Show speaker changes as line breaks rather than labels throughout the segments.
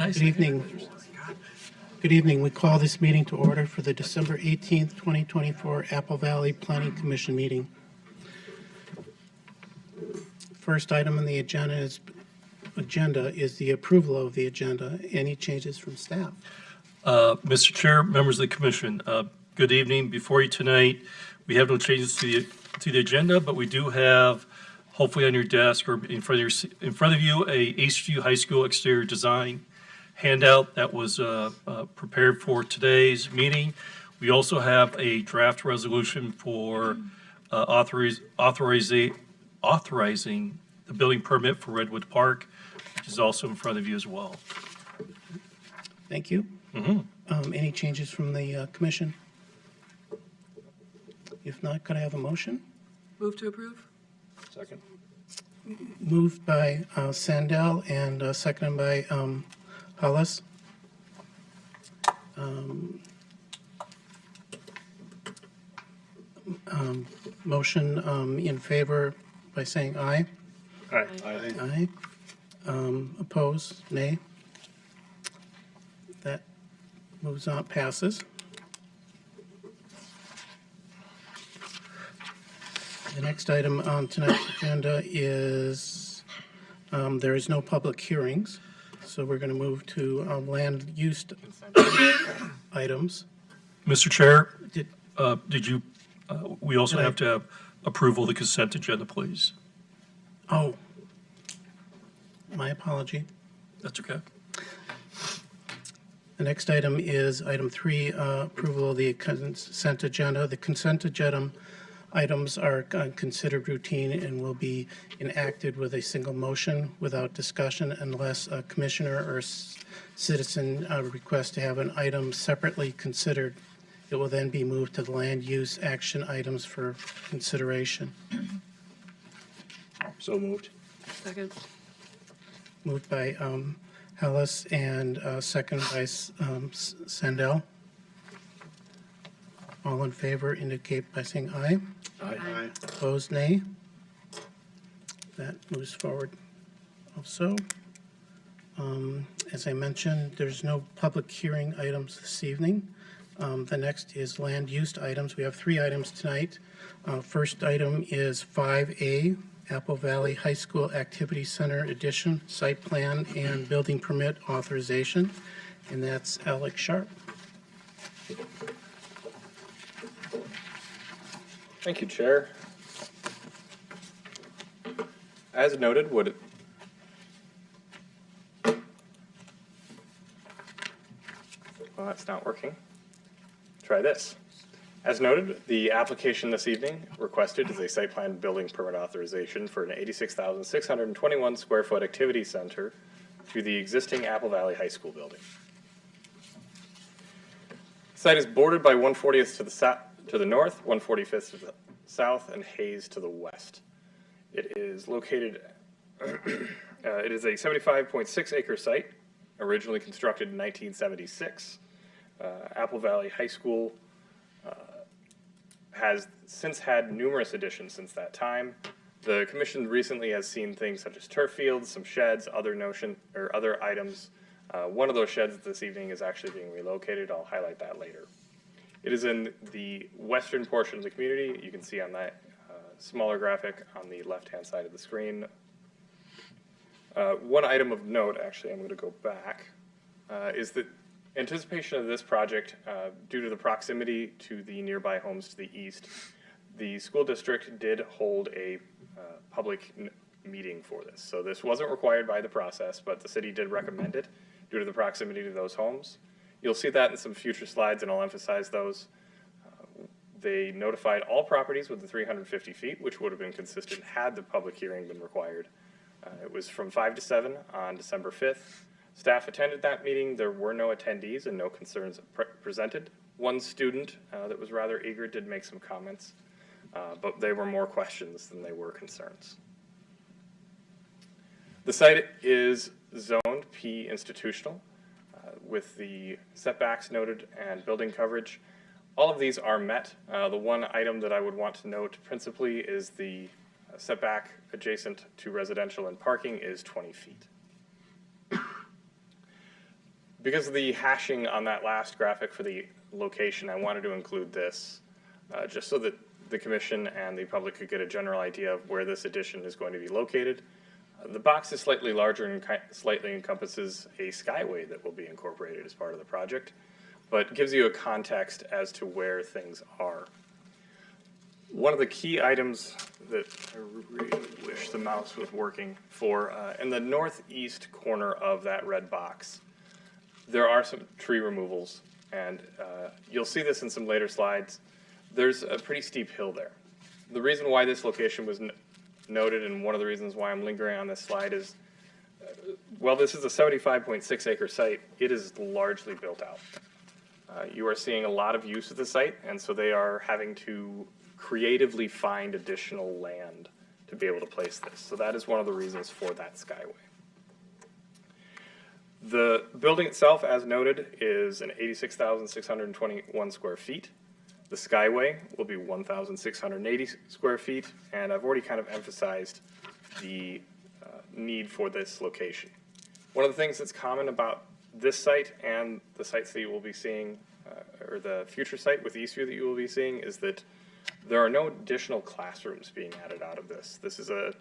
Good evening. Good evening. We call this meeting to order for the December 18th, 2024 Apple Valley Planning Commission meeting. First item on the agenda is the approval of the agenda. Any changes from staff?
Mr. Chair, members of the commission, good evening. Before you tonight, we have no changes to the agenda, but we do have, hopefully on your desk or in front of you, a EASTVIEW High School exterior design handout that was prepared for today's meeting. We also have a draft resolution for authorizing the building permit for Redwood Park, which is also in front of you as well.
Thank you. Any changes from the commission? If not, could I have a motion?
Move to approve.
Second.
Moved by Sandell and seconded by Hollis. Motion in favor by saying aye.
Aye.
Aye. Opposed, nay. That moves on, passes. The next item on tonight's agenda is there is no public hearings, so we're going to move to land use items.
Mr. Chair,
Did-
we also have to have approval of the consent agenda, please.
Oh, my apology.
That's okay.
The next item is item 3, approval of the consent agenda. The consent agenda items are considered routine and will be enacted with a single motion without discussion unless a commissioner or citizen requests to have an item separately considered. It will then be moved to the land use action items for consideration.
So moved.
Second.
Moved by Hellis and seconded by Sandell. All in favor indicate by saying aye.
Aye.
Opposed, nay. That moves forward also. As I mentioned, there's no public hearing items this evening. The next is land use items. We have 3 items tonight. First item is 5A, Apple Valley High School Activity Center Addition, Site Plan and Building Permit Authorization, and that's Alex Sharp.
Thank you, Chair. As noted, well, that's not working. Try this. As noted, the application this evening requested is a site plan building permit authorization for an 86,621 square foot activity center to the existing Apple Valley High School building. The site is bordered by 140th to the north, 145th to the south, and Hayes to the west. It is located, it is a 75.6 acre site, originally constructed in 1976. Apple Valley High School has since had numerous additions since that time. The commission recently has seen things such as turf fields, some sheds, other items. One of those sheds this evening is actually being relocated. I'll highlight that later. It is in the western portion of the community. You can see on that smaller graphic on the left-hand side of the screen. One item of note, actually, I'm going to go back, is that anticipation of this project, due to the proximity to the nearby homes to the east, the school district did hold a public meeting for this. So this wasn't required by the process, but the city did recommend it due to the proximity to those homes. You'll see that in some future slides, and I'll emphasize those. They notified all properties within 350 feet, which would have been consistent had the public hearing been required. It was from 5 to 7 on December 5th. Staff attended that meeting. There were no attendees and no concerns presented. One student that was rather eager did make some comments, but they were more questions than they were concerns. The site is zoned P institutional with the setbacks noted and building coverage. All of these are met. The one item that I would want to note principally is the setback adjacent to residential and parking is 20 feet. Because of the hashing on that last graphic for the location, I wanted to include this, just so that the commission and the public could get a general idea of where this addition is going to be located. The box is slightly larger and slightly encompasses a skyway that will be incorporated as part of the project, but gives you a context as to where things are. One of the key items that I really wish the mouse was working for, in the northeast corner of that red box, there are some tree removals, and you'll see this in some later slides. There's a pretty steep hill there. The reason why this location was noted, and one of the reasons why I'm lingering on this slide is, well, this is a 75.6 acre site. It is largely built out. You are seeing a lot of use of the site, and so they are having to creatively find additional land to be able to place this. So that is one of the reasons for that skyway. The building itself, as noted, is an 86,621 square feet. The skyway will be 1,680 square feet, and I've already kind of emphasized the need for this location. One of the things that's common about this site and the sites that you will be seeing, or the future site with EASTVIEW that you will be seeing, is that there are no additional classrooms being added out of this. This is a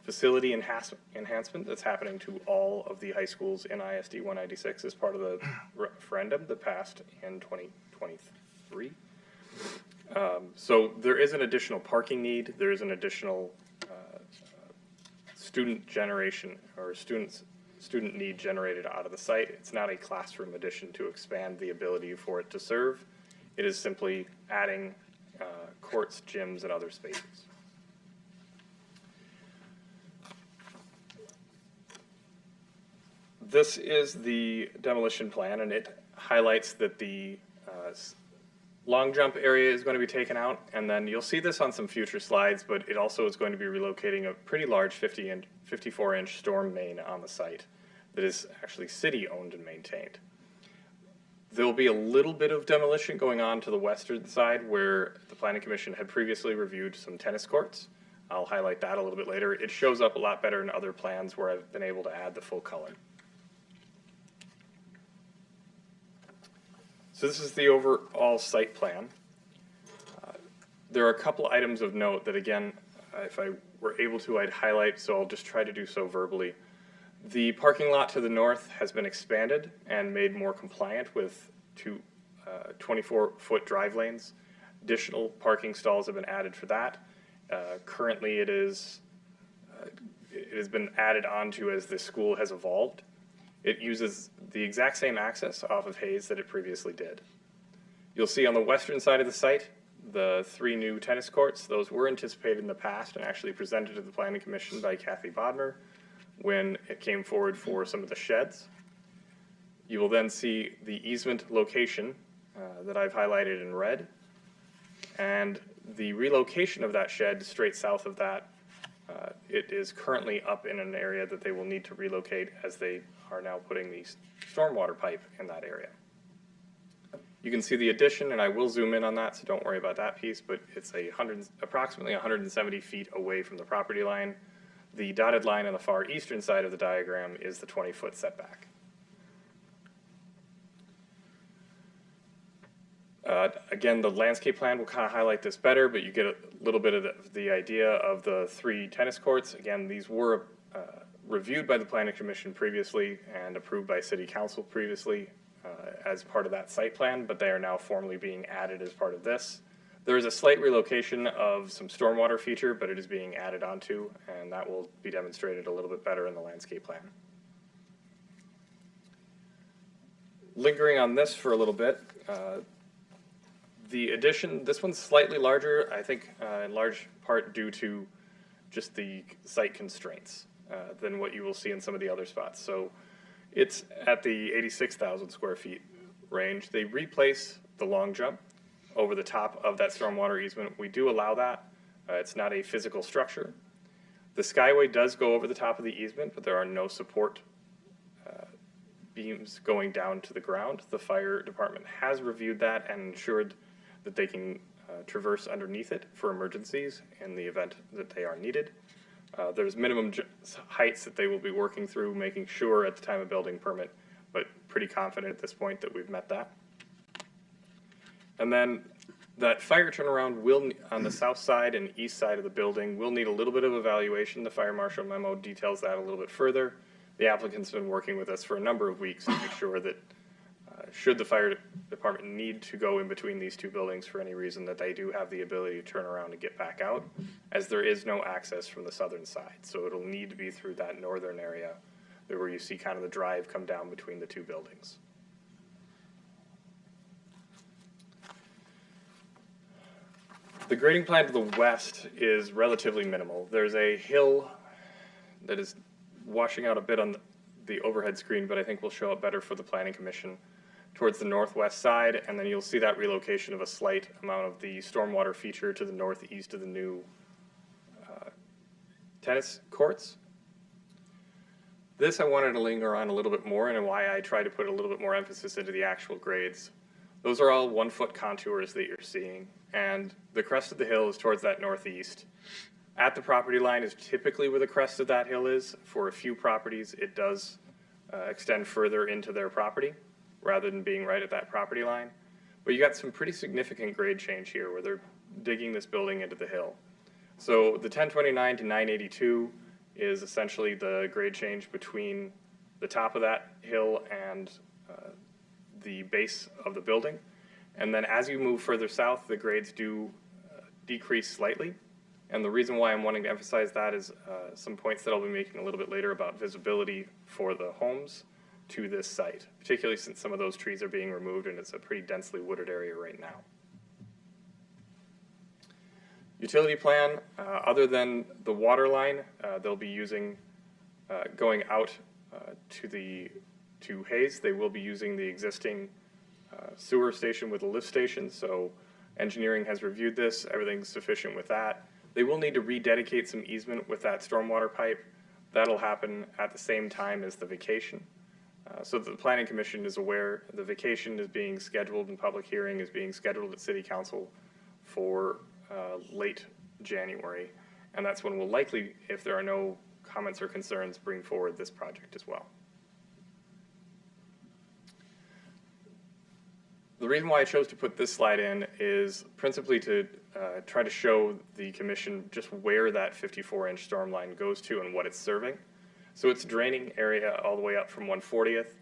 facility enhancement that's happening to all of the high schools in ISD 196 as part of the referendum that passed in 2023. So there is an additional parking need. There is an additional student generation or student need generated out of the site. It's not a classroom addition to expand the ability for it to serve. It is simply adding courts, gyms, and other spaces. This is the demolition plan, and it highlights that the long jump area is going to be taken out, and then you'll see this on some future slides, but it also is going to be relocating a pretty large 54-inch storm main on the site that is actually city-owned and maintained. There'll be a little bit of demolition going on to the western side where the Planning Commission had previously reviewed some tennis courts. I'll highlight that a little bit later. It shows up a lot better in other plans where I've been able to add the full color. So this is the overall site plan. There are a couple items of note that, again, if I were able to, I'd highlight, so I'll just try to do so verbally. The parking lot to the north has been expanded and made more compliant with two 24-foot drive lanes. Additional parking stalls have been added for that. Currently, it has been added onto as the school has evolved. It uses the exact same access off of Hayes that it previously did. You'll see on the western side of the site, the 3 new tennis courts. Those were anticipated in the past and actually presented to the Planning Commission by Kathy Bodmer when it came forward for some of the sheds. You will then see the easement location that I've highlighted in red, and the relocation of that shed straight south of that. It is currently up in an area that they will need to relocate as they are now putting the stormwater pipe in that area. You can see the addition, and I will zoom in on that, so don't worry about that piece, but it's approximately 170 feet away from the property line. The dotted line on the far eastern side of the diagram is the 20-foot setback. Again, the landscape plan will kind of highlight this better, but you get a little bit of the idea of the 3 tennis courts. Again, these were reviewed by the Planning Commission previously and approved by City Council previously as part of that site plan, but they are now formally being added as part of this. There is a slight relocation of some stormwater feature, but it is being added onto, and that will be demonstrated a little bit better in the landscape plan. Lingering on this for a little bit, the addition, this one's slightly larger, I think in large part due to just the site constraints than what you will see in some of the other spots. So it's at the 86,000 square feet range. They replace the long jump over the top of that stormwater easement. We do allow that. It's not a physical structure. The skyway does go over the top of the easement, but there are no support beams going down to the ground. The fire department has reviewed that and ensured that they can traverse underneath it for emergencies in the event that they are needed. There's minimum heights that they will be working through, making sure at the time of building permit, but pretty confident at this point that we've met that. And then that fire turnaround will, on the south side and east side of the building, will need a little bit of evaluation. The fire marshal memo details that a little bit further. The applicant's been working with us for a number of weeks to make sure that should the fire department need to go in between these two buildings for any reason, that they do have the ability to turn around and get back out, as there is no access from the southern side. So it'll need to be through that northern area where you see kind of the drive come down between the two buildings. The grading plan to the west is relatively minimal. There's a hill that is washing out a bit on the overhead screen, but I think will show up better for the Planning Commission towards the northwest side, and then you'll see that relocation of a slight amount of the stormwater feature to the northeast of the new tennis courts. This I wanted to linger on a little bit more, and why I try to put a little bit more emphasis into the actual grades. Those are all 1 foot contours that you're seeing, and the crest of the hill is towards that northeast. At the property line is typically where the crest of that hill is. For a few properties, it does extend further into their property rather than being right at that property line. But you got some pretty significant grade change here where they're digging this building into the hill. So the 1029 to 982 is essentially the grade change between the top of that hill and the base of the building. And then as you move further south, the grades do decrease slightly. And the reason why I'm wanting to emphasize that is some points that I'll be making a little bit later about visibility for the homes to this site, particularly since some of those trees are being removed and it's a pretty densely wooded area right now. Utility plan, other than the water line, they'll be using, going out to Hayes, they will be using the existing sewer station with a lift station, so engineering has reviewed this, everything's sufficient with that. They will need to rededicate some easement with that stormwater pipe. That'll happen at the same time as the vacation. So the Planning Commission is aware the vacation is being scheduled and public hearing is being scheduled at City Council for late January. And that's when we'll likely, if there are no comments or concerns, bring forward this project as well. The reason why I chose to put this slide in is principally to try to show the commission just where that 54-inch storm line goes to and what it's serving. So it's draining area all the way up from 140th,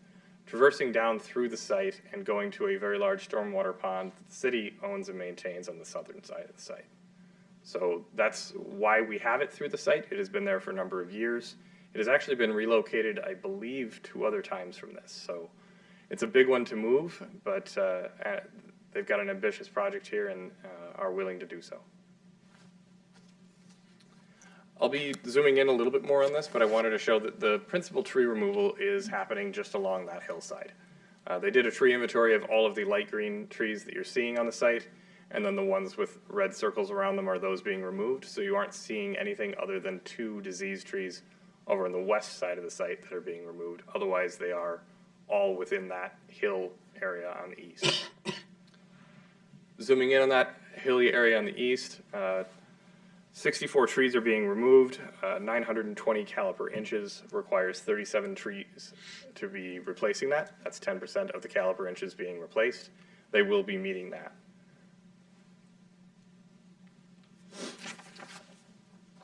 traversing down through the site and going to a very large stormwater pond that the city owns and maintains on the southern side of the site. So that's why we have it through the site. It has been there for a number of years. It has actually been relocated, I believe, 2 other times from this. So it's a big one to move, but they've got an ambitious project here and are willing to do so. I'll be zooming in a little bit more on this, but I wanted to show that the principal tree removal is happening just along that hillside. They did a tree inventory of all of the light green trees that you're seeing on the site, and then the ones with red circles around them are those being removed, so you aren't seeing anything other than 2 diseased trees over on the west side of the site that are being removed. Otherwise, they are all within that hill area on the east. Zooming in on that hilly area on the east, 64 trees are being removed, 920 caliper inches, requires 37 trees to be replacing that. That's 10% of the caliper inches being replaced. They will be meeting that.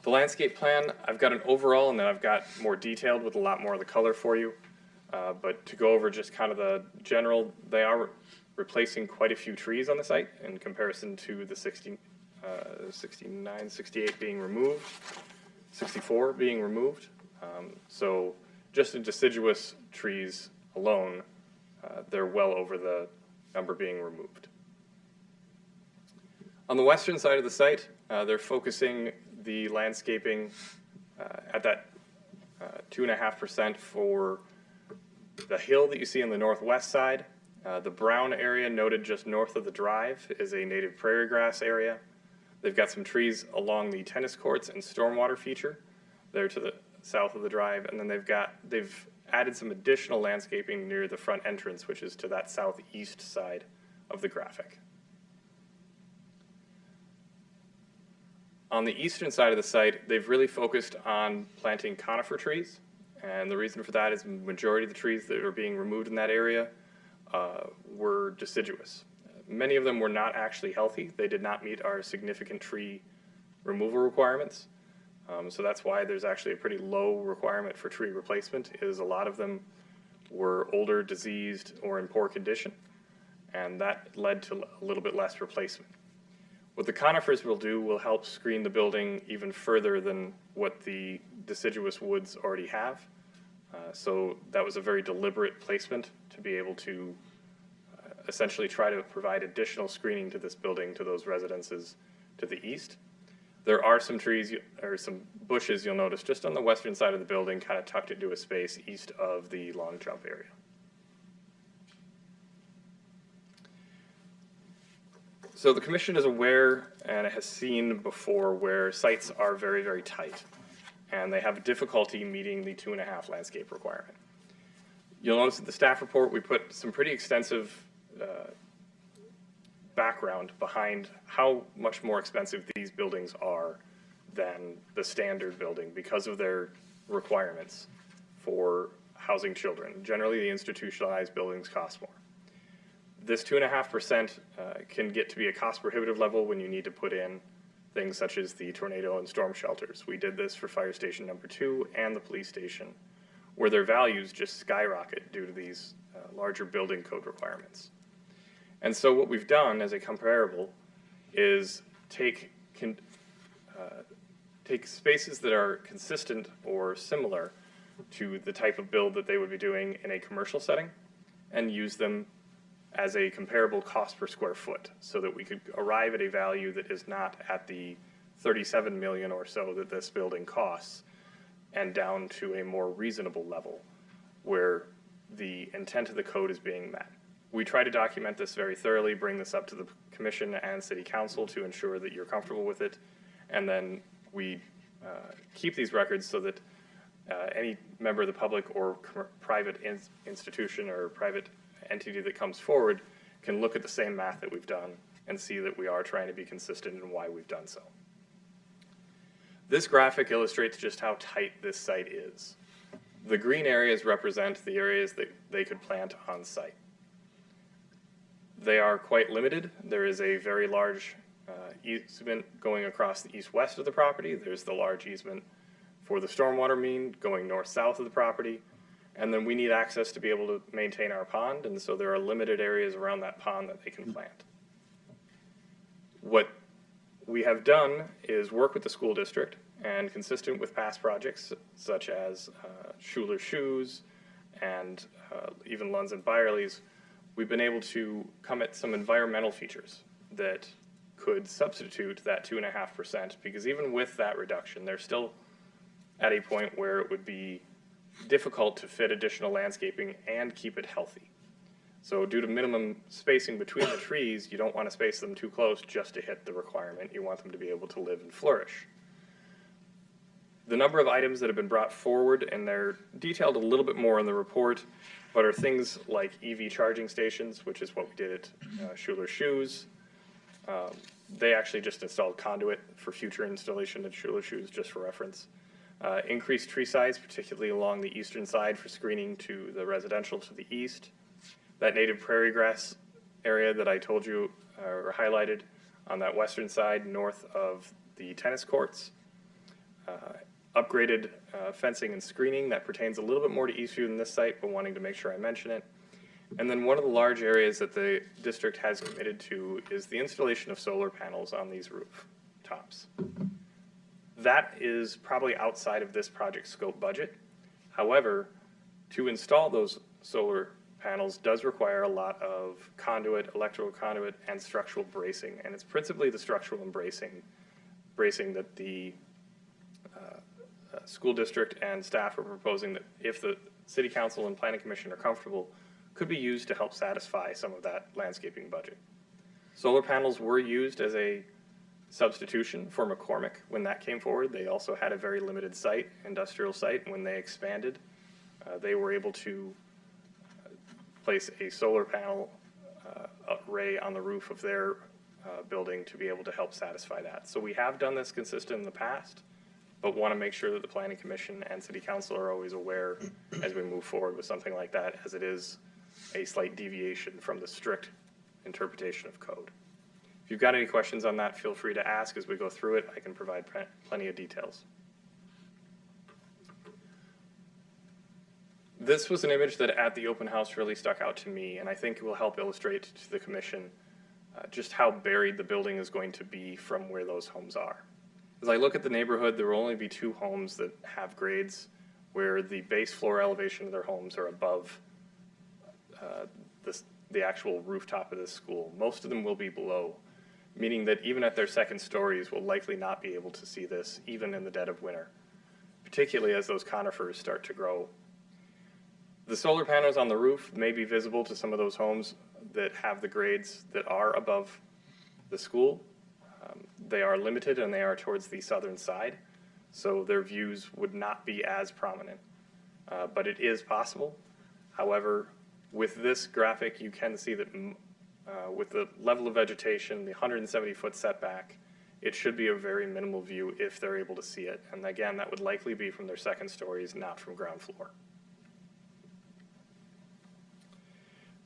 The landscape plan, I've got an overall and then I've got more detailed with a lot more of the color for you. But to go over just kind of the general, they are replacing quite a few trees on the site in comparison to the 69, 68 being removed, 64 being removed. So just in deciduous trees alone, they're well over the number being removed. On the western side of the site, they're focusing the landscaping at that 2.5% for the hill that you see on the northwest side. The brown area noted just north of the drive is a native prairie grass area. They've got some trees along the tennis courts and stormwater feature there to the south of the drive, and then they've added some additional landscaping near the front entrance, which is to that southeast side of the graphic. On the eastern side of the site, they've really focused on planting conifer trees, And the reason for that is the majority of the trees that are being removed in that area were deciduous. Many of them were not actually healthy. They did not meet our significant tree removal requirements. So that's why there's actually a pretty low requirement for tree replacement, is a lot of them were older, diseased, or in poor condition, and that led to a little bit less replacement. What the conifers will do will help screen the building even further than what the deciduous woods already have. So that was a very deliberate placement to be able to essentially try to provide additional screening to this building, to those residences to the east. There are some trees or some bushes you'll notice just on the western side of the building, kind of tucked into a space east of the long jump area. So the commission is aware and has seen before where sites are very, very tight and they have difficulty meeting the 2.5 landscape requirement. You'll notice in the staff report we put some pretty extensive background behind how much more expensive these buildings are than the standard building because of their requirements for housing children. Generally, the institutionalized buildings cost more. This 2.5% can get to be a cost prohibitive level when you need to put in things such as the tornado and storm shelters. We did this for Fire Station number 2 and the police station, where their values just skyrocket due to these larger building code requirements. And so what we've done as a comparable is take spaces that are consistent or similar to the type of build that they would be doing in a commercial setting and use them as a comparable cost per square foot so that we could arrive at a value that is not at the 37 million or so that this building costs and down to a more reasonable level where the intent of the code is being met. We try to document this very thoroughly, bring this up to the commission and city council to ensure that you're comfortable with it, and then we keep these records so that any member of the public or private institution or private entity that comes forward can look at the same math that we've done and see that we are trying to be consistent in why we've done so. This graphic illustrates just how tight this site is. The green areas represent the areas that they could plant on site. They are quite limited. There is a very large easement going across the east-west of the property. There's the large easement for the stormwater mean going north-south of the property. And then we need access to be able to maintain our pond, and so there are limited areas around that pond that they can plant. What we have done is work with the school district, and consistent with past projects such as Schuler Shoes and even Lunds and Byerly's, we've been able to come at some environmental features that could substitute that 2.5%, because even with that reduction, they're still at a point where it would be difficult to fit additional landscaping and keep it healthy. So due to minimum spacing between the trees, you don't want to space them too close just to hit the requirement. You want them to be able to live and flourish. The number of items that have been brought forward, and they're detailed a little bit more in the report, but are things like EV charging stations, which is what we did at Schuler Shoes. They actually just installed conduit for future installation at Schuler Shoes, just for reference. Increased tree size, particularly along the eastern side for screening to the residential to the east. That native prairie grass area that I told you or highlighted on that western side north of the tennis courts. Upgraded fencing and screening that pertains a little bit more to Eastview than this site, but wanting to make sure I mention it. And then one of the large areas that the district has committed to is the installation of solar panels on these rooftops. That is probably outside of this project scope budget. However, to install those solar panels does require a lot of conduit, electrical conduit, and structural bracing. And it's principally the structural and bracing that the school district and staff are proposing that, if the city council and planning commission are comfortable, could be used to help satisfy some of that landscaping budget. Solar panels were used as a substitution for McCormick when that came forward. They also had a very limited site, industrial site. When they expanded, they were able to place a solar panel array on the roof of their building to be able to help satisfy that. So we have done this consistent in the past. but want to make sure that the Planning Commission and City Council are always aware as we move forward with something like that, as it is a slight deviation from the strict interpretation of code. If you've got any questions on that, feel free to ask as we go through it. I can provide plenty of details. This was an image that at the open house really stuck out to me, and I think it will help illustrate to the commission just how buried the building is going to be from where those homes are. As I look at the neighborhood, there will only be 2 homes that have grades where the base floor elevation of their homes are above the actual rooftop of this school. Most of them will be below, meaning that even at their second stories will likely not be able to see this even in the dead of winter, particularly as those conifers start to grow. The solar panels on the roof may be visible to some of those homes that have the grades that are above the school. They are limited and they are towards the southern side, so their views would not be as prominent, but it is possible. However, with this graphic, you can see that with the level of vegetation, the 170-foot setback, it should be a very minimal view if they're able to see it. And again, that would likely be from their second stories, not from ground floor.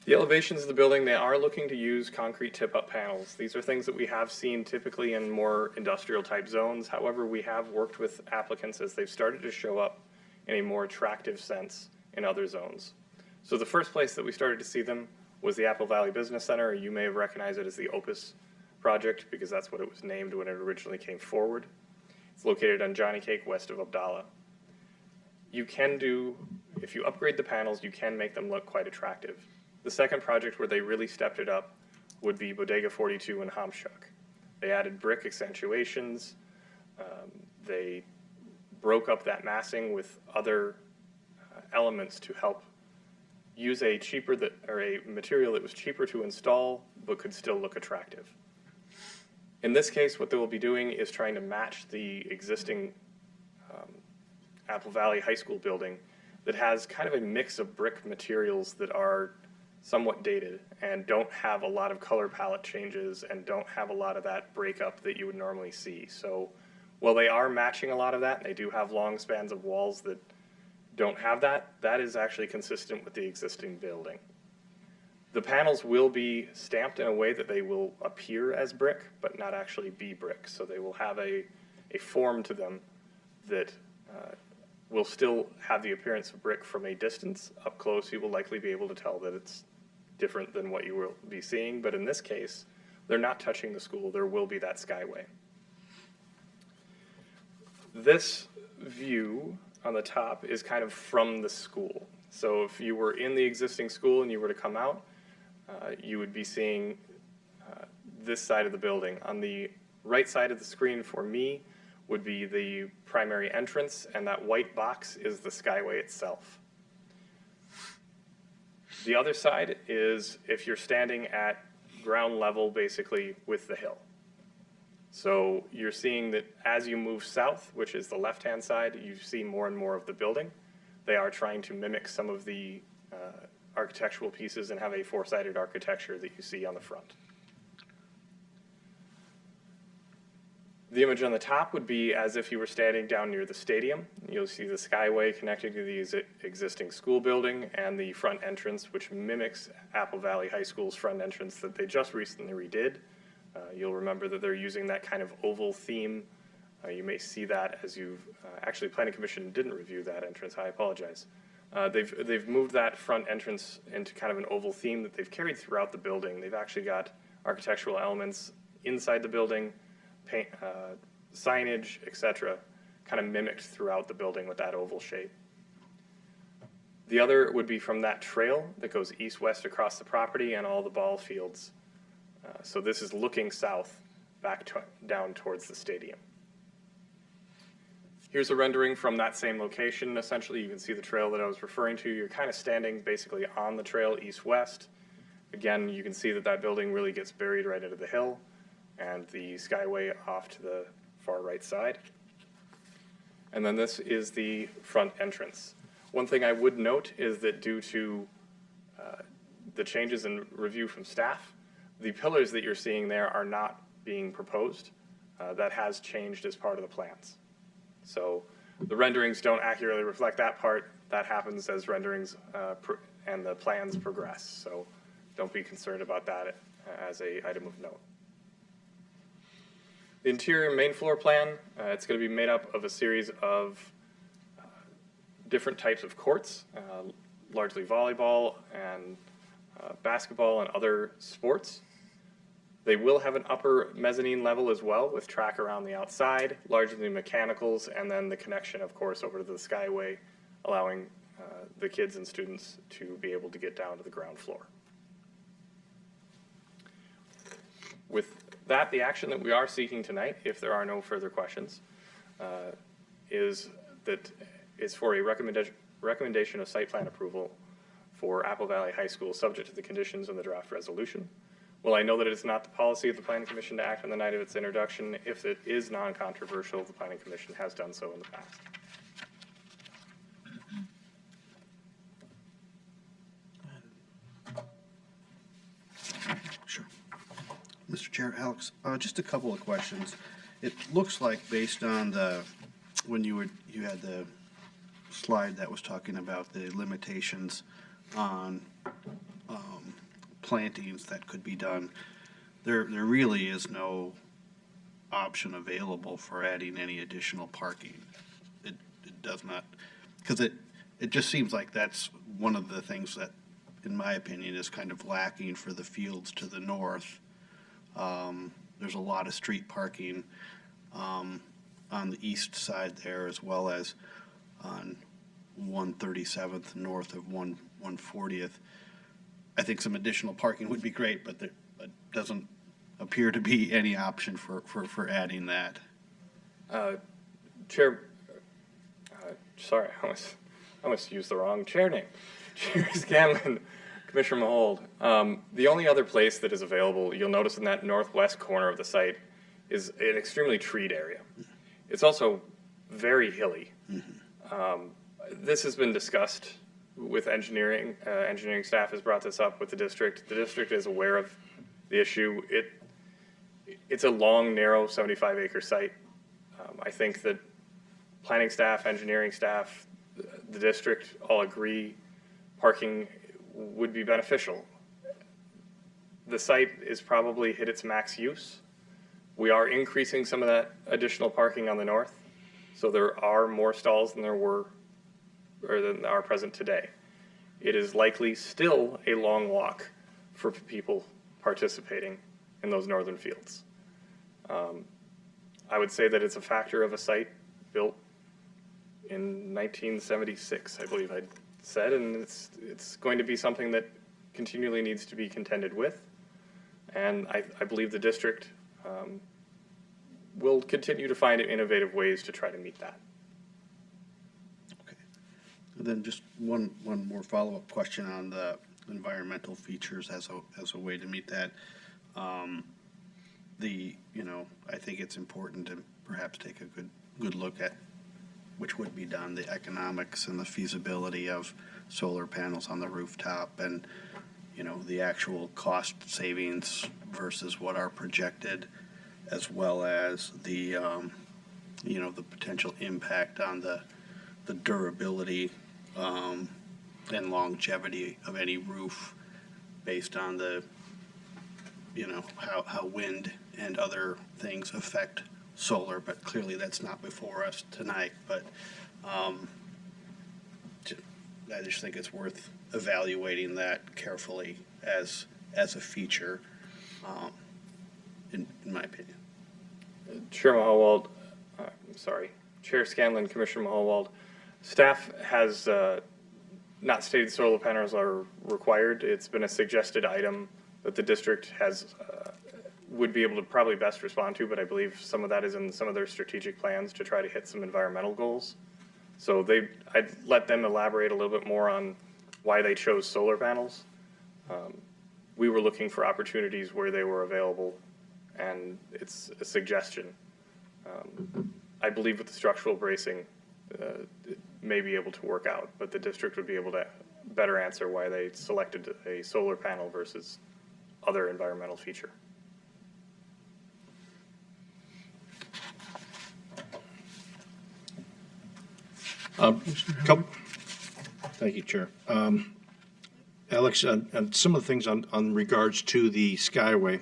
The elevations of the building, they are looking to use concrete tip-up panels. These are things that we have seen typically in more industrial type zones. However, we have worked with applicants as they've started to show up in a more attractive sense in other zones. So the first place that we started to see them was the Apple Valley Business Center. You may have recognized it as the Opus project because that's what it was named when it originally came forward. It's located on Johnny Cake west of Abdallah. You can do, if you upgrade the panels, you can make them look quite attractive. The second project where they really stepped it up would be Bodega 42 in Hamshuk. They added brick accentuations. They broke up that massing with other elements to help use a material that was cheaper to install but could still look attractive. In this case, what they will be doing is trying to match the existing Apple Valley High School building that has kind of a mix of brick materials that are somewhat dated and don't have a lot of color palette changes and don't have a lot of that breakup that you would normally see. So while they are matching a lot of that, and they do have long spans of walls that don't have that, that is actually consistent with the existing building. The panels will be stamped in a way that they will appear as brick, but not actually be brick. So they will have a form to them that will still have the appearance of brick from a distance. Up close, you will likely be able to tell that it's different than what you will be seeing. But in this case, they're not touching the school. There will be that skyway. This view on the top is kind of from the school. So if you were in the existing school and you were to come out, you would be seeing this side of the building. On the right side of the screen for me would be the primary entrance, and that white box is the skyway itself. The other side is if you're standing at ground level, basically with the hill. So you're seeing that as you move south, which is the left-hand side, you see more and more of the building. They are trying to mimic some of the architectural pieces and have a four-sided architecture that you see on the front. The image on the top would be as if you were standing down near the stadium. You'll see the skyway connecting to the existing school building and the front entrance, which mimics Apple Valley High School's front entrance that they just recently redid. You'll remember that they're using that kind of oval theme. You may see that as you've, actually Planning Commission didn't review that entrance, I apologize. They've moved that front entrance into kind of an oval theme that they've carried throughout the building. They've actually got architectural elements inside the building, paint, signage, etc., kind of mimicked throughout the building with that oval shape. The other would be from that trail that goes east-west across the property and all the ball fields. So this is looking south, back down towards the stadium. Here's a rendering from that same location. Essentially, you can see the trail that I was referring to. You're kind of standing basically on the trail east-west. Again, you can see that that building really gets buried right into the hill, and the skyway off to the far right side. And then this is the front entrance. One thing I would note is that due to the changes in review from staff, the pillars that you're seeing there are not being proposed. That has changed as part of the plans. So the renderings don't accurately reflect that part. That happens as renderings and the plans progress. So don't be concerned about that as a item of note. The interior main floor plan, it's going to be made up of a series of different types of courts, largely volleyball and basketball and other sports. They will have an upper mezzanine level as well with track around the outside, largely mechanicals, and then the connection, of course, over to the skyway, allowing the kids and students to be able to get down to the ground floor. With that, the action that we are seeking tonight, if there are no further questions, is for a recommendation of site plan approval for Apple Valley High School, subject to the conditions in the draft resolution. Well, I know that it is not the policy of the Planning Commission to act on the night of its introduction. If it is non-controversial, the Planning Commission has done so in the past.
Sure. Mr. Chair, Alex, just a couple of questions. It looks like based on when you had the slide that was talking about the limitations on plantings that could be done, there really is no option available for adding any additional parking. It does not, because it just seems like that's one of the things that, in my opinion, is kind of lacking for the fields to the north. There's a lot of street parking on the east side there, as well as on 137th north of 140th. I think some additional parking would be great, but there doesn't appear to be any option for adding that.
Chair, sorry, I almost used the wrong chair name. Chair Scanlon, Commissioner Mahold. The only other place that is available, you'll notice in that northwest corner of the site, is an extremely treed area. It's also very hilly. This has been discussed with engineering. Engineering staff has brought this up with the district. The district is aware of the issue. It's a long, narrow 75-acre site. I think that planning staff, engineering staff, the district all agree parking would be beneficial. The site is probably hit its max use. We are increasing some of that additional parking on the north, so there are more stalls than than are present today. It is likely still a long walk for people participating in those northern fields. I would say that it's a factor of a site built in 1976, I believe I said, and it's going to be something that continually needs to be contended with. And I believe the district will continue to find innovative ways to try to meet that.
Okay. And then just one more follow-up question on the environmental features as a way to meet that. I think it's important to perhaps take a good look at which would be done, the economics and the feasibility of solar panels on the rooftop, and the actual cost savings versus what are projected, as well as the the potential impact on the durability and longevity of any roof based on the how wind and other things affect solar. But clearly that's not before us tonight, but I just think it's worth evaluating that carefully as a feature, in my opinion.
Chair Scanlon, Commissioner Mahowald, staff has not stated solar panels are required. It's been a suggested item that the district would be able to probably best respond to, but I believe some of that is in some of their strategic plans to try to hit some environmental goals. So I'd let them elaborate a little bit more on why they chose solar panels. We were looking for opportunities where they were available, and it's a suggestion. I believe with the structural bracing, it may be able to work out, but the district would be able to better answer why they selected a solar panel versus other environmental feature.
Thank you, Chair. Alex, on some of the things on regards to the Skyway,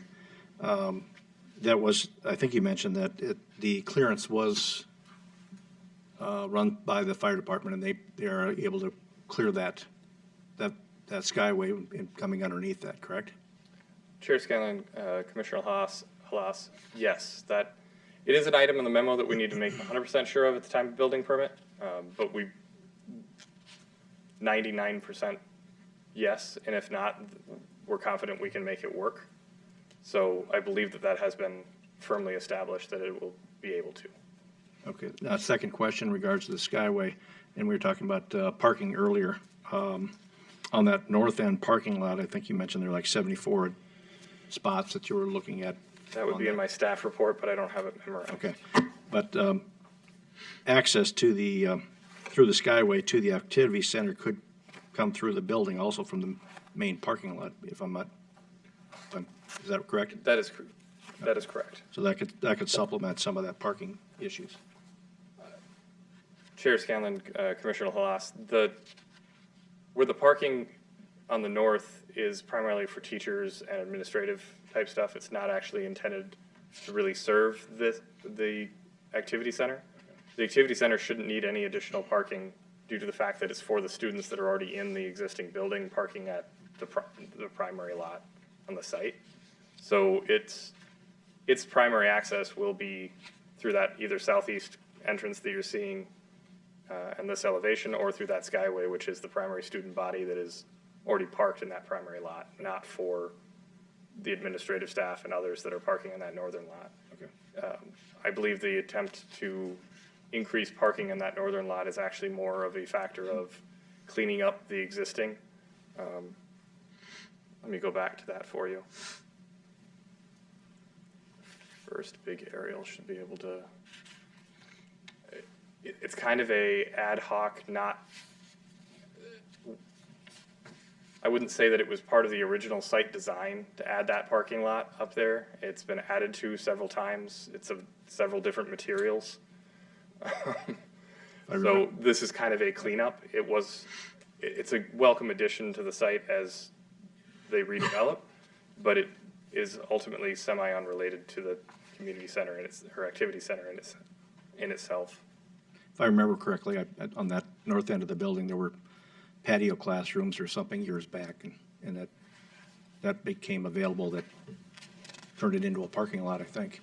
that was, I think you mentioned that the clearance was run by the fire department, and they are able to clear that Skyway and coming underneath that, correct?
Chair Scanlon, Commissioner Halas, yes, that, it is an item in the memo that we need to make 100% sure of at the time of building permit, but we, 99% yes, and if not, we're confident we can make it work. So I believe that that has been firmly established that it will be able to.
Okay. Now, second question in regards to the Skyway, and we were talking about parking earlier. On that north end parking lot, I think you mentioned there were like 74 spots that you were looking at.
That would be in my staff report, but I don't have it memorized.
Okay. But access to the, through the Skyway to the activity center could come through the building also from the main parking lot, if I'm not, is that correct?
That is correct.
So that could supplement some of that parking issues.
Chair Scanlon, Commissioner Halas, where the parking on the north is primarily for teachers and administrative type stuff, it's not actually intended to really serve the activity center. The activity center shouldn't need any additional parking due to the fact that it's for the students that are already in the existing building parking at the primary lot on the site. So its primary access will be through that either southeast entrance that you're seeing and this elevation, or through that Skyway, which is the primary student body that is already parked in that primary lot, not for the administrative staff and others that are parking in that northern lot.
Okay.
I believe the attempt to increase parking in that northern lot is actually more of a factor of cleaning up the existing. Let me go back to that for you. First big aerial should be able to, it's kind of a ad hoc, not, I wouldn't say that it was part of the original site design to add that parking lot up there. It's been added to several times. It's of several different materials. So this is kind of a cleanup. It's a welcome addition to the site as they redevelop, but it is ultimately semi-unrelated to the community center and or activity center in itself.
If I remember correctly, on that north end of the building, there were patio classrooms or something years back, and that became available, that turned it into a parking lot, I think.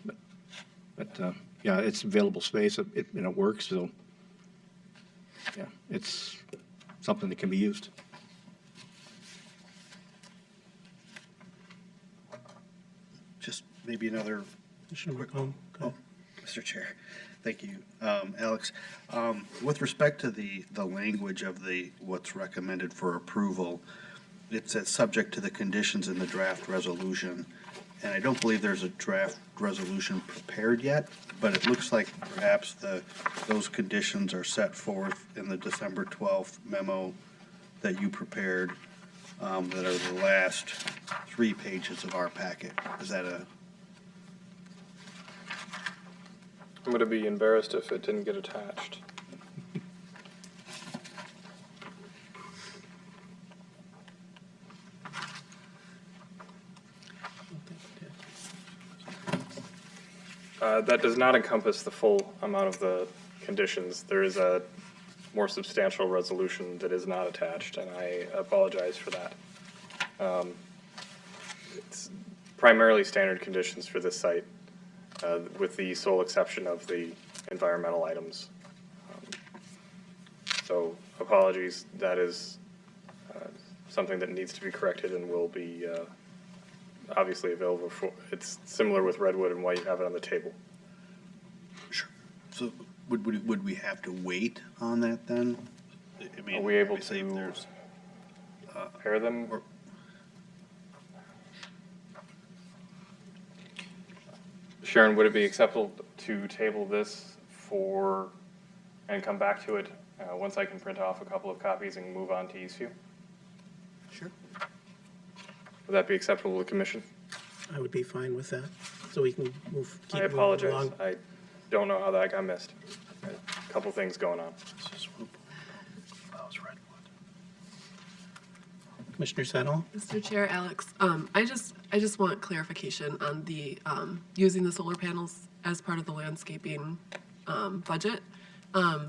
But yeah, it's available space, and it works, so yeah, it's something that can be used.
Just maybe another
Commissioner McComb, go ahead.
Mr. Chair, thank you. Alex, with respect to the language of what's recommended for approval, it says subject to the conditions in the draft resolution, and I don't believe there's a draft resolution prepared yet, but it looks like perhaps those conditions are set forth in the December 12th memo that you prepared, that are the last 3 pages of our packet. Is that
I'm going to be embarrassed if it didn't get attached. That does not encompass the full amount of the conditions. There is a more substantial resolution that is not attached, and I apologize for that. It's primarily standard conditions for this site, with the sole exception of the environmental items. So apologies, that is something that needs to be corrected and will be obviously available for, it's similar with Redwood and why you have it on the table.
Sure. So would we have to wait on that then? I mean,
Are we able
obviously if
to
there's,
pair them?
or-
Sharon, would it be acceptable to table this and come back to it once I can print off a couple of copies and move on to EASTVIEW?
Sure.
Would that be acceptable to the commission?
I would be fine with that, so we can keep
I
moving
apologize.
along.
I don't know how that got missed. A couple things going on.
Commissioner Settle?
Mr. Chair, Alex, I just want clarification on the, using the solar panels as part of the landscaping, budget. I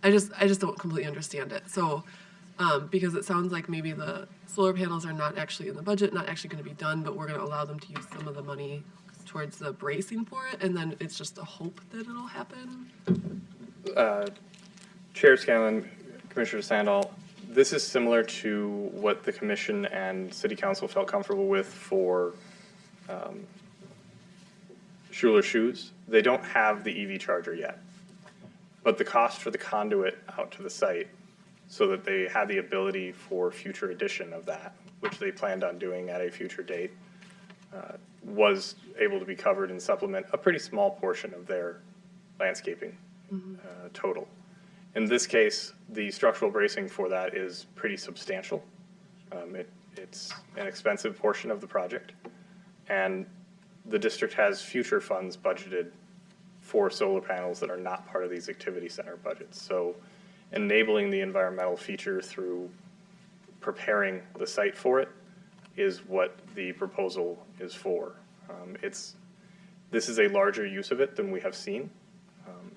just don't completely understand it. So, because it sounds like maybe the solar panels are not actually in the budget, not actually gonna be done, but we're gonna allow them to use some of the money towards the bracing for it, and then it's just a hope that it'll happen.
Chair Scanlon, Commissioner Sandall, this is similar to what the commission and city council felt comfortable with for Schuler Shoes. They don't have the EV charger yet, but the cost for the conduit out to the site so that they had the ability for future addition of that, which they planned on doing at a future date, was able to be covered and supplement a pretty small portion of their landscaping total. In this case, the structural bracing for that is pretty substantial. It's an expensive portion of the project, and the district has future funds budgeted for solar panels that are not part of these activity center budgets. So enabling the environmental feature through preparing the site for it is what the proposal is for. This is a larger use of it than we have seen.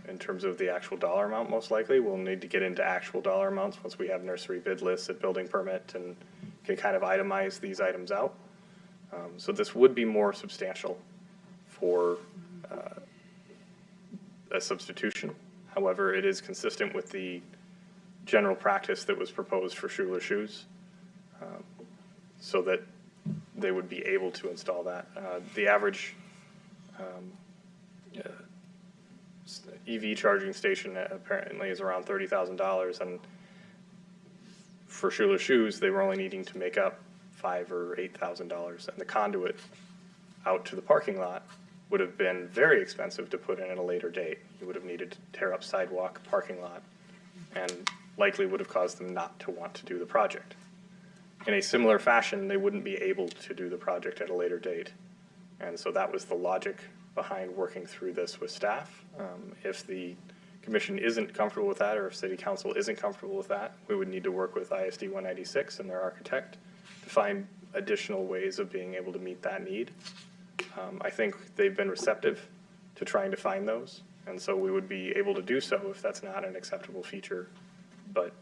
In terms of the actual dollar amount, most likely, we'll need to get into actual dollar amounts once we have nursery bid lists at building permit and can kind of itemize these items out. So this would be more substantial for a substitution. However, it is consistent with the general practice that was proposed for Schuler Shoes, so that they would be able to install that. The average EV charging station apparently is around $30,000, and for Schuler Shoes, they were only needing to make up $5,000 or $8,000, and the conduit out to the parking lot would have been very expensive to put in at a later date. You would have needed to tear up sidewalk, parking lot, and likely would have caused them not to want to do the project. In a similar fashion, they wouldn't be able to do the project at a later date. And so that was the logic behind working through this with staff. If the commission isn't comfortable with that, or if city council isn't comfortable with that, we would need to work with ISD 196 and their architect to find additional ways of being able to meet that need. I think they've been receptive to trying to find those, and so we would be able to do so if that's not an acceptable feature. But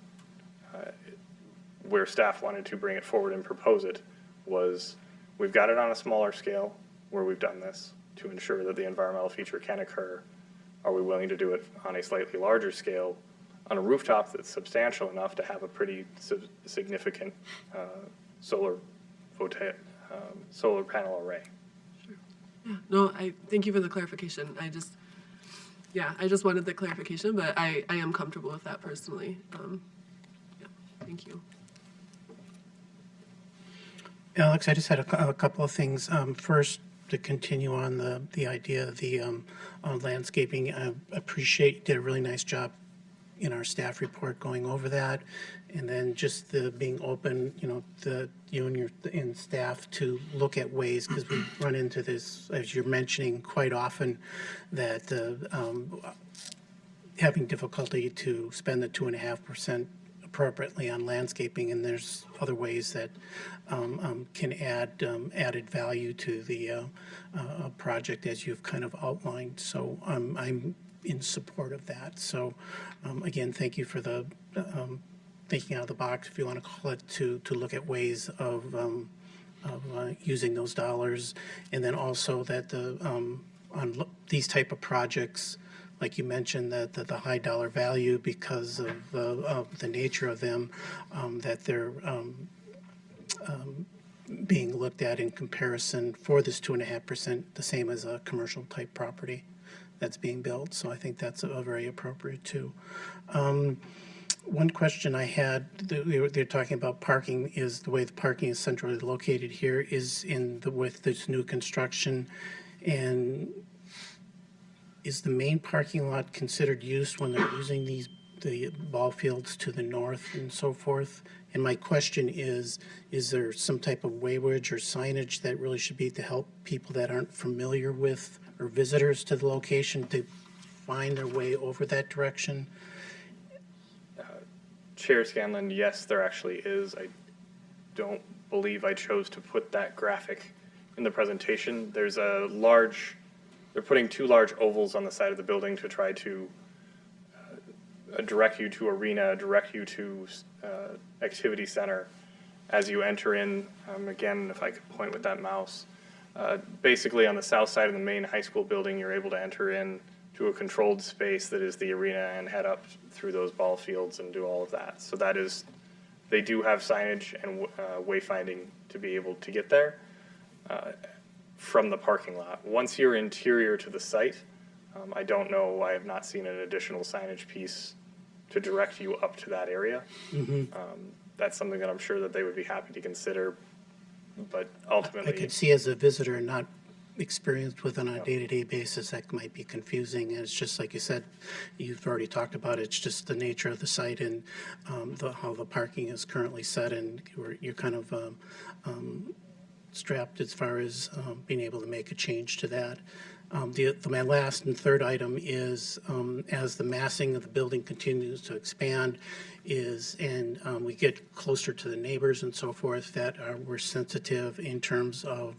where staff wanted to bring it forward and propose it was, we've got it on a smaller scale where we've done this to ensure that the environmental feature can occur. Are we willing to do it on a slightly larger scale on a rooftop that's substantial enough to have a pretty significant solar panel array?
Yeah, no, I thank you for the clarification. I just wanted the clarification, but I am comfortable with that personally. Yeah, thank you.
Alex, I just had a couple of things. First, to continue on the idea of the landscaping, I appreciate you did a really nice job in our staff report going over that, and then just the being open, you and your staff to look at ways, because we run into this, as you're mentioning quite often, that having difficulty to spend the 2.5% appropriately on landscaping, and there's other ways that can add added value to the project, as you've kind of outlined. So I'm in support of that. So again, thank you for the thinking out of the box, if you want to call it, to look at ways of using those dollars, and then also that on these type of projects, like you mentioned, that the high dollar value because of the nature of them, that they're being looked at in comparison for this 2.5%, the same as a commercial type property that's being built. So I think that's very appropriate too. One question I had, they're talking about parking, is the way the parking is centrally located here is with this new construction, and is the main parking lot considered used when they're using the ball fields to the north and so forth? And my question is there some type of weighbridge or signage that really should be to help people that aren't familiar with, or visitors to the location, to find their way over that direction?
Chair Scanlon, yes, there actually is. don't believe I chose to put that graphic in the presentation. There's they're putting 2 large ovals on the side of the building to try to direct you to arena, direct you to activity center. As you enter in, again, if I could point with that mouse, basically on the south side of the main high school building, you're able to enter in to a controlled space that is the arena and head up through those ball fields and do all of that. So that is, they do have signage and wayfinding to be able to get there from the parking lot. Once you're interior to the site, I don't know, I have not seen an additional signage piece to direct you up to that area. That's something that I'm sure that they would be happy to consider, but ultimately.
I could see as a visitor not experienced with on a day-to-day basis, that might be confusing. And it's just like you said, you've already talked about it, it's just the nature of the site and how the parking is currently set, and you're kind of strapped as far as being able to make a change to that. My last and third item is as the massing of the building continues to expand and we get closer to the neighbors and so forth, that we're sensitive in terms of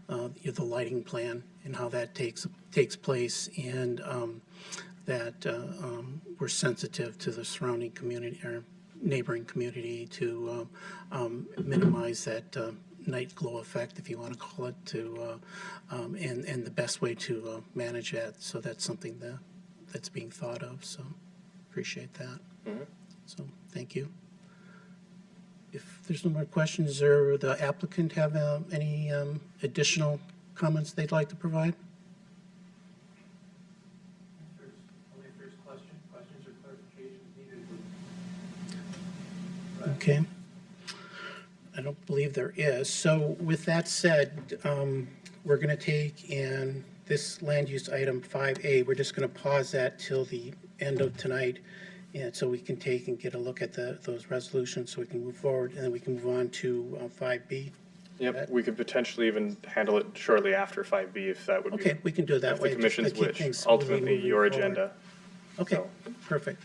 the lighting plan and how that takes place, and that we're sensitive to the surrounding community or neighboring community to minimize that night glow effect, if you want to call it, and the best way to manage that. So that's something that's being thought of. So appreciate that. So thank you. If there's no more questions, or the applicant have any additional comments they'd like to provide?
Only if there's questions or clarifications needed.
Okay. I don't believe there is. So with that said, we're going to take in this land use item 5A. We're just going to pause that till the end of tonight, and so we can take and get a look at those resolutions so we can move forward, and then we can move on to 5B.
Yep, we could potentially even handle it shortly after 5B if that would be.
Okay, we can do it that
if
way.
the
just to
commission's
keep
wish.
things
Ultimately,
moving
your
forward.
agenda.
Okay,
So.
perfect.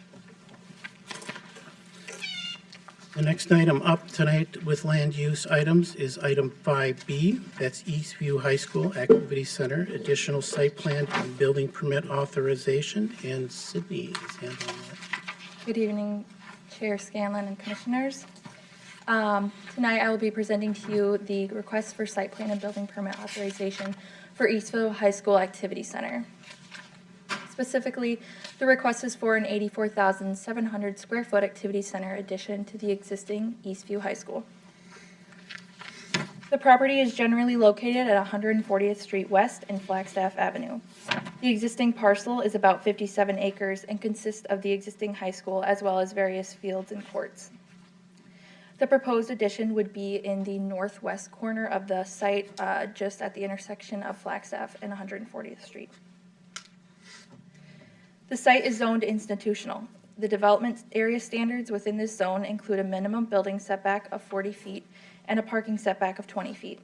The next item up tonight with land use items is item 5B. That's Eastview High School Activity Center, additional site plan and building permit authorization, and Sydney is handling that.
Good evening, Chair Scanlon and Commissioners. Tonight I will be presenting to you the request for site plan and building permit authorization for Eastview High School Activity Center. Specifically, the request is for an 84,700 square foot activity center addition to the existing Eastview High School. The property is generally located at 140th Street West and Flagstaff Avenue. The existing parcel is about 57 acres and consists of the existing high school as well as various fields and courts. The proposed addition would be in the northwest corner of the site, just at the intersection of Flagstaff and 140th Street. The site is zoned institutional. The development area standards within this zone include a minimum building setback of 40 feet and a parking setback of 20 feet.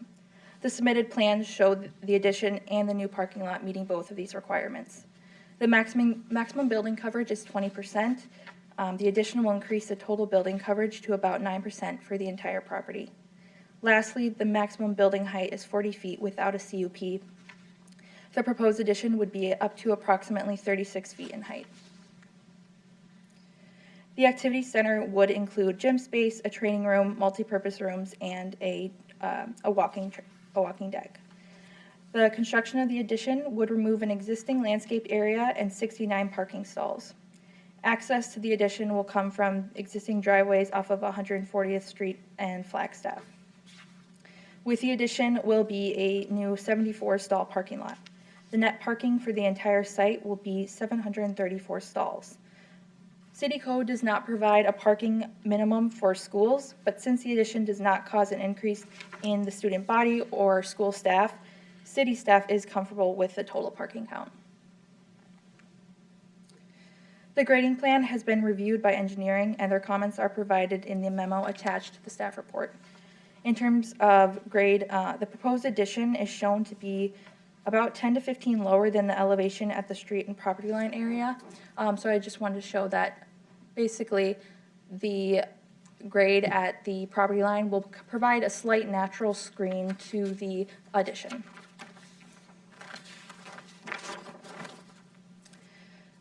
The submitted plans show the addition and the new parking lot meeting both of these requirements. The maximum building coverage is 20%. The addition will increase the total building coverage to about 9% for the entire property. Lastly, the maximum building height is 40 feet without a CUP. The proposed addition would be up to approximately 36 feet in height. The activity center would include gym space, a training room, multi-purpose rooms, and a walking deck. The construction of the addition would remove an existing landscape area and 69 parking stalls. Access to the addition will come from existing driveways off of 140th Street and Flagstaff. With the addition will be a new 74-stall parking lot. The net parking for the entire site will be 734 stalls. City Code does not provide a parking minimum for schools, but since the addition does not cause an increase in the student body or school staff, city staff is comfortable with the total parking count. The grading plan has been reviewed by engineering, and their comments are provided in the memo attached to the staff report. In terms of grade, the proposed addition is shown to be about 10 to 15 lower than the elevation at the street and property line area. So I just wanted to show that basically the grade at the property line will provide a slight natural screen to the addition.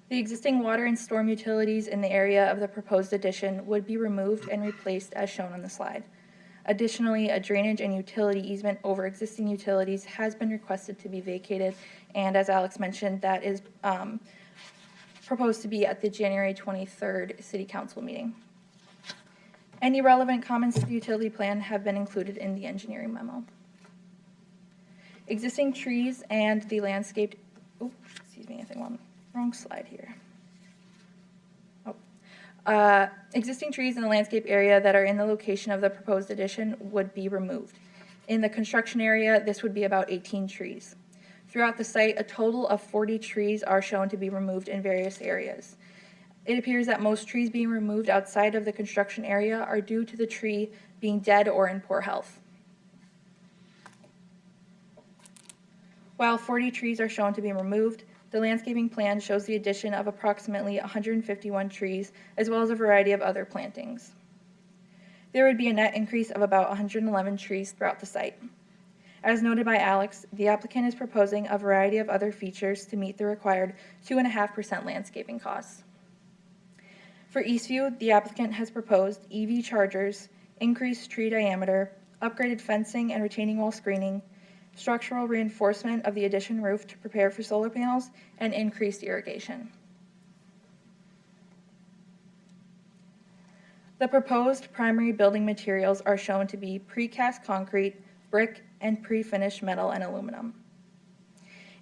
The existing water and storm utilities in the area of the proposed addition would be removed and replaced as shown on the slide. Additionally, a drainage and utility easement over existing utilities has been requested to be vacated, and as Alex mentioned, that is proposed to be at the January 23rd City Council meeting. Any relevant comments to the utility plan have been included in the engineering memo. Existing trees and the landscaped, excuse me, I think I'm wrong slide here. Existing trees in the landscape area that are in the location of the proposed addition would be removed. In the construction area, this would be about 18 trees. Throughout the site, a total of 40 trees are shown to be removed in various areas. It appears that most trees being removed outside of the construction area are due to the tree being dead or in poor health. While 40 trees are shown to be removed, the landscaping plan shows the addition of approximately 151 trees, as well as a variety of other plantings. There would be a net increase of about 111 trees throughout the site. As noted by Alex, the applicant is proposing a variety of other features to meet the required 2.5% landscaping costs. For Eastview, the applicant has proposed EV chargers, increased tree diameter, upgraded fencing and retaining wall screening, structural reinforcement of the addition roof to prepare for solar panels, and increased irrigation. The proposed primary building materials are shown to be precast concrete, brick, and pre-finished metal and aluminum.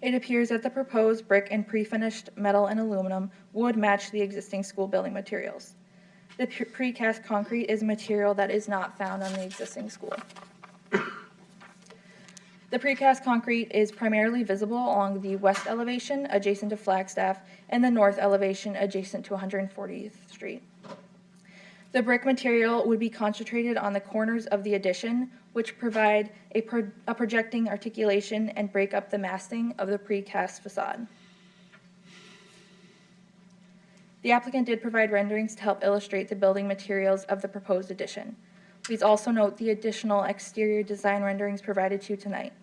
It appears that the proposed brick and pre-finished metal and aluminum would match the existing school building materials. The precast concrete is a material that is not found on the existing school. The precast concrete is primarily visible along the west elevation adjacent to Flagstaff and the north elevation adjacent to 140th Street. The brick material would be concentrated on the corners of the addition, which provide a projecting articulation and break up the massing of the precast facade. The applicant did provide renderings to help illustrate the building materials of the proposed addition. Please also note the additional exterior design renderings provided to you tonight.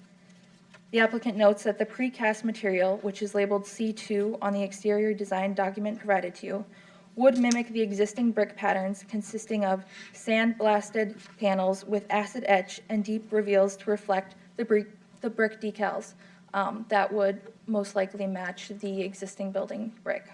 The applicant notes that the precast material, which is labeled C2 on the exterior design document provided to you, would mimic the existing brick patterns consisting of sand-blasted panels with acid etch and deep reveals to reflect the brick decals that would most likely match the existing building brick.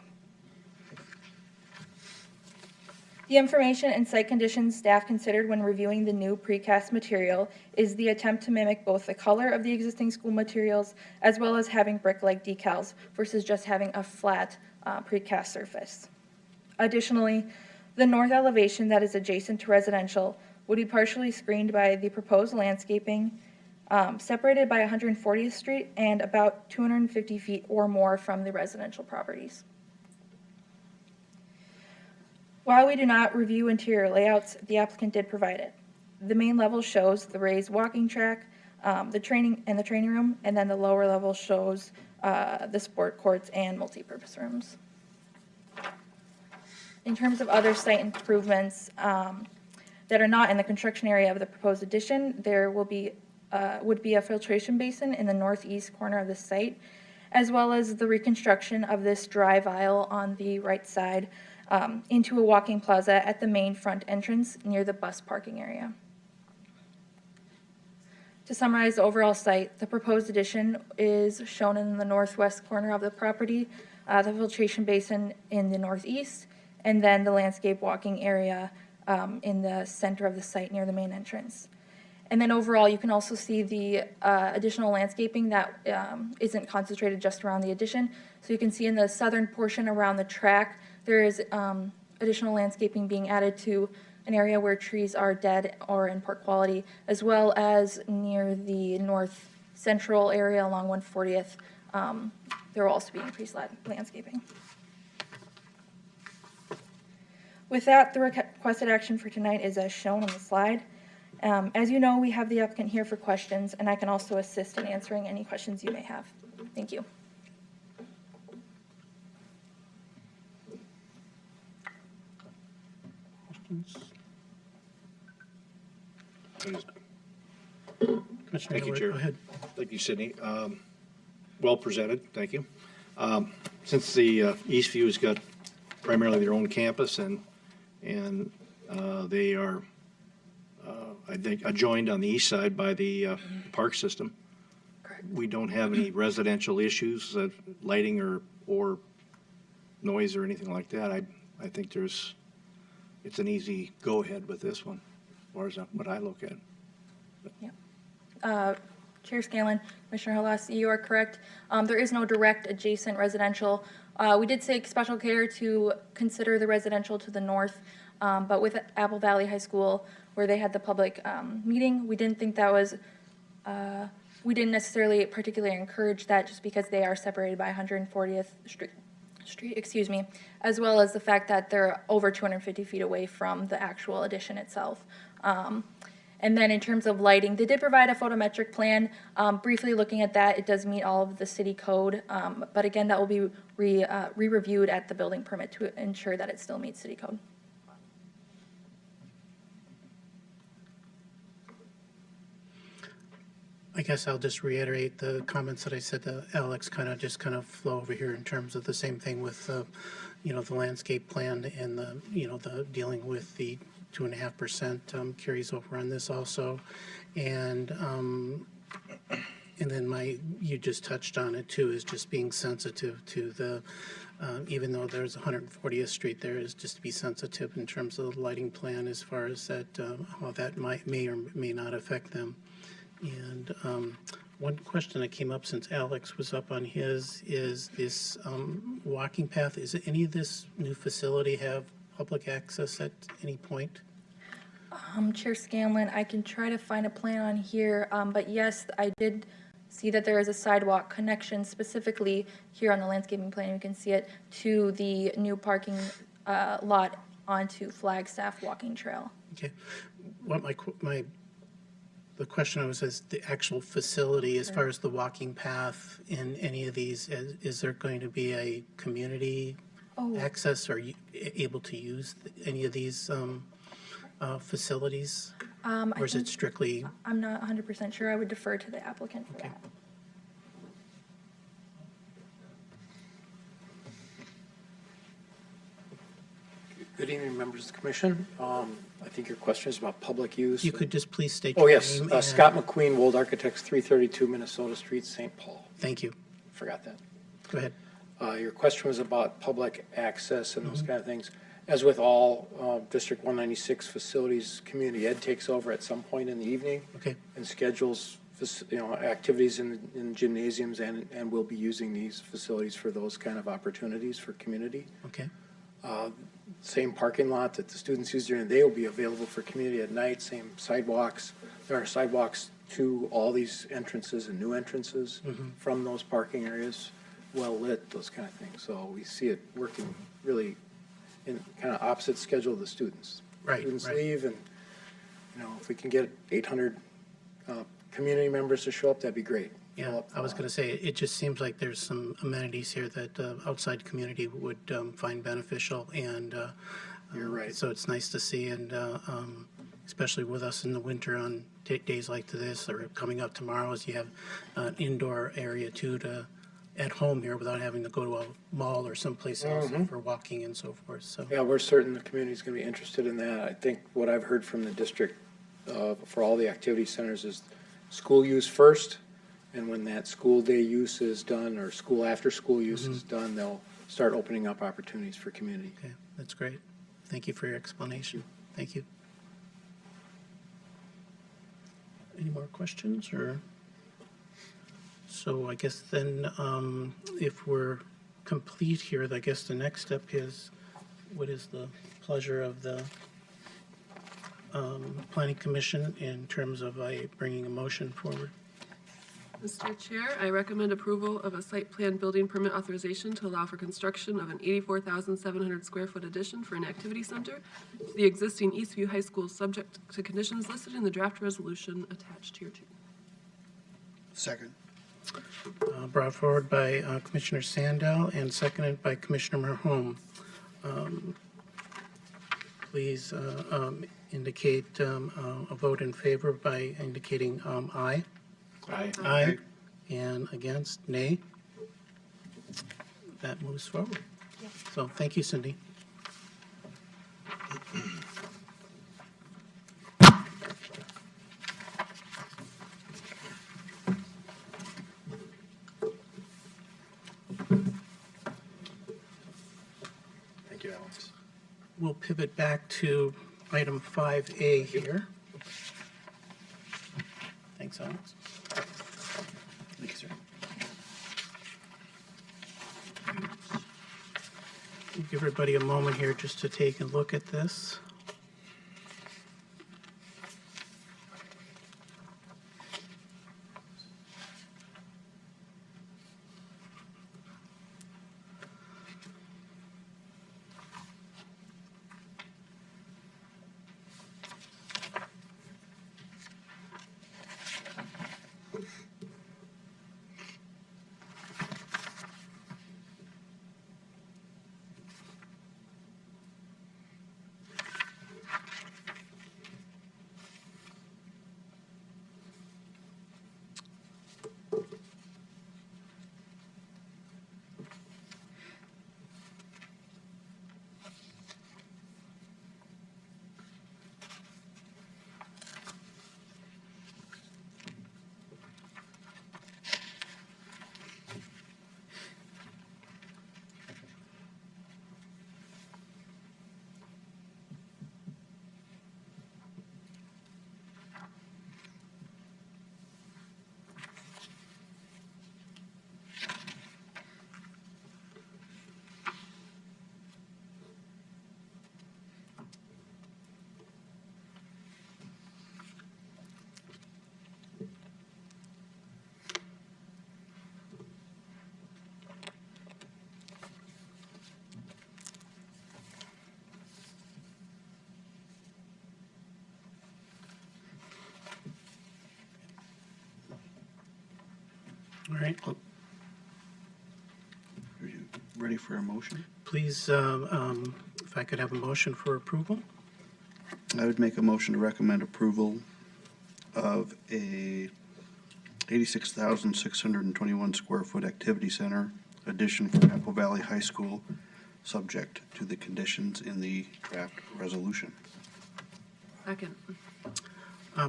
The information and site conditions staff considered when reviewing the new precast material is the attempt to mimic both the color of the existing school materials as well as having brick-like decals versus just having a flat precast surface. Additionally, the north elevation that is adjacent to residential would be partially screened by the proposed landscaping, separated by 140th Street and about 250 feet or more from the residential properties. While we do not review interior layouts, the applicant did provide it. The main level shows the raised walking track, the training room, and then the lower level shows the sport courts and multi-purpose rooms. In terms of other site improvements that are not in the construction area of the proposed addition, there would be a filtration basin in the northeast corner of the site, as well as the reconstruction of this drive aisle on the right side into a walking plaza at the main front entrance near the bus parking area. To summarize the overall site, the proposed addition is shown in the northwest corner of the property, the filtration basin in the northeast, and then the landscape walking area in the center of the site near the main entrance. And then overall, you can also see the additional landscaping that isn't concentrated just around the addition. So you can see in the southern portion around the track, there is additional landscaping being added to an area where trees are dead or in poor quality, as well as near the north central area along 140th. There will also be increased landscaping. With that, the requested action for tonight is as shown on the slide. As you know, we have the applicant here for questions, and I can also assist in answering any questions you may have. Thank you.
Commissioner
Thank you,
Gilbert,
Chair.
go ahead.
Thank you, Sydney. Well presented, thank you. Since the Eastview's got primarily their own campus and they are, I think, adjoined on the east side by the park system.
Correct.
We don't have any residential issues, lighting or noise or anything like that. I think it's an easy go-ahead with this one, as far as what I look at.
Chair Scanlon, Commissioner Hellas, you are correct. There is no direct adjacent residential. We did take special care to consider the residential to the north, but with Apple Valley High School, where they had the public meeting, we didn't think that was, we didn't necessarily particularly encourage that just because they are separated by 140th Street, excuse me, as well as the fact that they're over 250 feet away from the actual addition itself. And then in terms of lighting, they did provide a photometric plan. Briefly looking at that, it does meet all of the city code. But again, that will be re-reviewed at the building permit to ensure that it still meets city code.
I guess I'll just reiterate the comments that I said to Alex, kind of flow over here in terms of the same thing with, the landscape plan and the dealing with the 2.5% carries over on this also. And then you just touched on it too, is just being sensitive to the, even though there's 140th Street there, is just to be sensitive in terms of the lighting plan as far as that, how that may or may not affect them. And one question that came up since Alex was up on his is this walking path. Is any of this new facility have public access at any point?
Chair Scanlon, I can try to find a plan on here, but yes, I did see that there is a sidewalk connection specifically here on the landscaping plan. You can see it to the new parking lot onto Flagstaff Walking Trail.
Okay. What the question I was is the actual facility as far as the walking path in any of these. Is there going to be a community access? Or you able to use any of these facilities? Or is it strictly?
I'm not 100% sure. I would defer to the applicant for that.
Good evening, members of the commission. I think your question is about public use.
You could just please state
Oh,
your
yes,
name. And-
Scott McQueen, Wold Architects, 332 Minnesota Street, St. Paul.
Thank you.
Forgot that.
Go ahead.
Your question was about public access and those kind of things. As with all District 196 facilities, community ed takes over at some point in the evening
Okay.
and schedules, activities in gymnasiums and will be using these facilities for those kind of opportunities for community.
Okay.
Same parking lot that the students use during the day will be available for community at night, same sidewalks. There are sidewalks to all these entrances and new entrances from those parking areas, well lit, those kind of things. So we see it working really in kind of opposite schedule of the students.
Right,
Students
right.
leave and, if we can get 800 community members to show up, that'd be great. Fill
Yeah,
up the
I was
lot.
going to say, it just seems like there's some amenities here that outside community would find beneficial, and
You're right.
So it's nice to see, and especially with us in the winter on days like this, or coming up tomorrow, as you have an indoor area too to at home here without having to go to a mall or someplace else for walking and so forth. So
Yeah, we're certain the community's going to be interested in that. I think what I've heard from the district for all the activity centers is school use first, and when that school day use is done or school after school use is done, they'll start opening up opportunities for community.
okay, that's great. Thank you for your explanation. Thank you. Any more questions, or? So I guess then, if we're complete here, I guess the next step is, what is the pleasure of the Planning Commission in terms of bringing a motion forward?
Mr. Chair, I recommend approval of a site plan building permit authorization to allow for construction of an 84,700 square foot addition for an activity center to the existing Eastview High School, subject to conditions listed in the draft resolution attached here too.
Second.
Brought forward by Commissioner Sandell and seconded by Commissioner Merhome. Please indicate a vote in favor by indicating aye.
Aye.
Aye. And against, nay. That moves forward. So thank you, Cindy.
Thank you, Alex.
We'll pivot back to item 5A here. Thanks, Alex.
Thank you, sir.
Give everybody a moment here just to take a look at this. All right,
Are you ready for a motion?
please, if I could have a motion for approval.
I would make a motion to recommend approval of a 86,621 square foot activity center addition for Apple Valley High School, subject to the conditions in the draft resolution.
Second.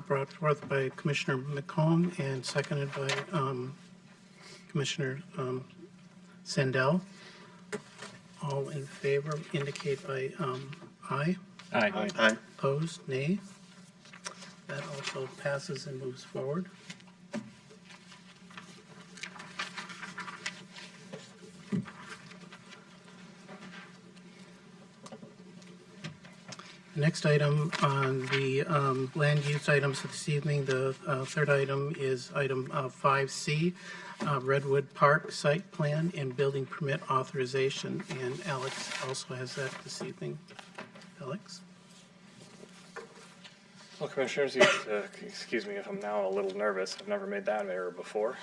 Brought forth by Commissioner McComb and seconded by Commissioner Sandell. All in favor indicate by aye.
Aye.
Aye.
Opposed, nay. That also passes and moves forward. Next item on the land use items of this evening, the third item is item 5C, Redwood Park Site Plan and Building Permit Authorization. And Alex also has that this evening. Alex?
Well, Commissioners, excuse me if I'm now a little nervous. I've never made that error before.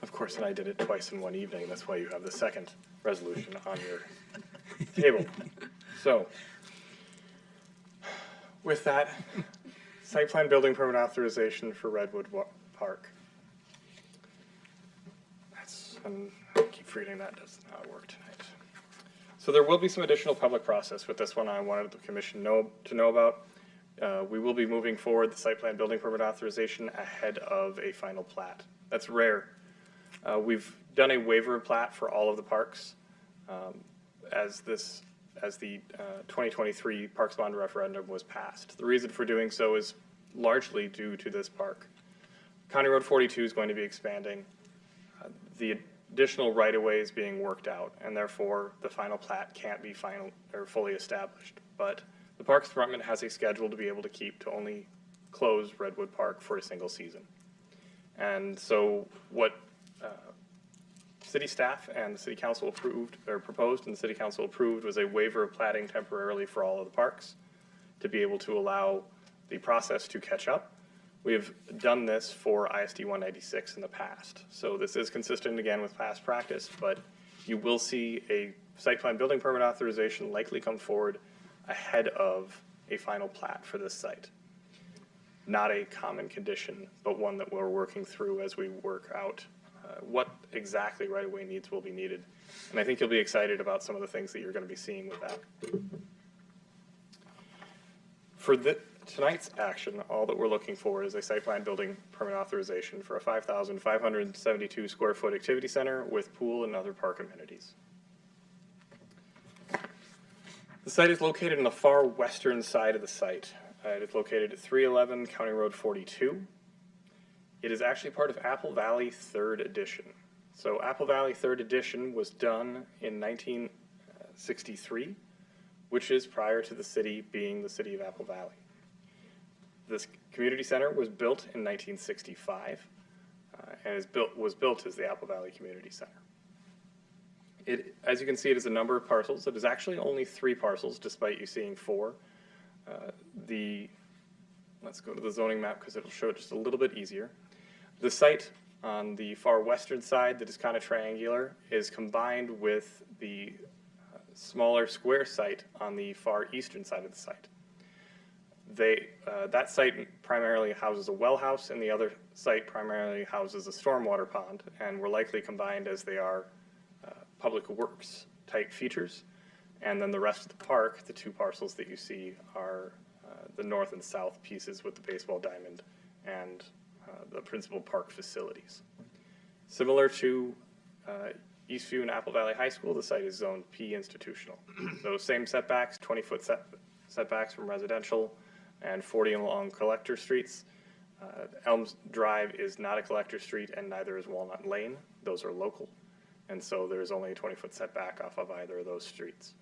Of course, and I did it twice in one evening. That's why you have the second resolution on your table. So, with that, site plan building permit authorization for Redwood Park. I keep reading that, does not work tonight. So there will be some additional public process with this one I wanted the commission to know about. We will be moving forward the site plan building permit authorization ahead of a final plat. That's rare. We've done a waiver of plat for all of the parks as the 2023 Parks Bond referendum was passed. The reason for doing so is largely due to this park. County Road 42 is going to be expanding. The additional right-of-way is being worked out, and therefore the final plat can't be final or fully established. But the Parks Department has a schedule to be able to keep to only close Redwood Park for a single season. And so what city staff and the city council approved, or proposed and the city council approved, was a waiver of platting temporarily for all of the parks to be able to allow the process to catch up. We have done this for ISD 196 in the past. So this is consistent again with past practice, but you will see a site plan building permit authorization likely come forward ahead of a final plat for this site. Not a common condition, but one that we're working through as we work out what exactly right-of-way needs will be needed. And I think you'll be excited about some of the things that you're going to be seeing with that. For tonight's action, all that we're looking for is a site plan building permit authorization for a 5,572 square foot activity center with pool and other park amenities. The site is located on the far western side of the site. It is located at 311 County Road 42. It is actually part of Apple Valley 3rd Edition. So Apple Valley 3rd Edition was done in 1963, which is prior to the city being the city of Apple Valley. This community center was built in 1965 and was built as the Apple Valley Community Center. As you can see, it is a number of parcels. It is actually only 3 parcels, despite you seeing 4. Let's go to the zoning map because it'll show it just a little bit easier. The site on the far western side that is kind of triangular is combined with the smaller square site on the far eastern side of the site. That site primarily houses a well house, and the other site primarily houses a stormwater pond, and were likely combined as they are public works type features. And then the rest of the park, the 2 parcels that you see, are the north and south pieces with the baseball diamond and the principal park facilities. Similar to Eastview and Apple Valley High School, the site is zoned P institutional. Those same setbacks, 20-foot setbacks from residential and 40 along collector streets. Elms Drive is not a collector street, and neither is Walnut Lane. Those are local. And so there's only a 20-foot setback off of either of those streets.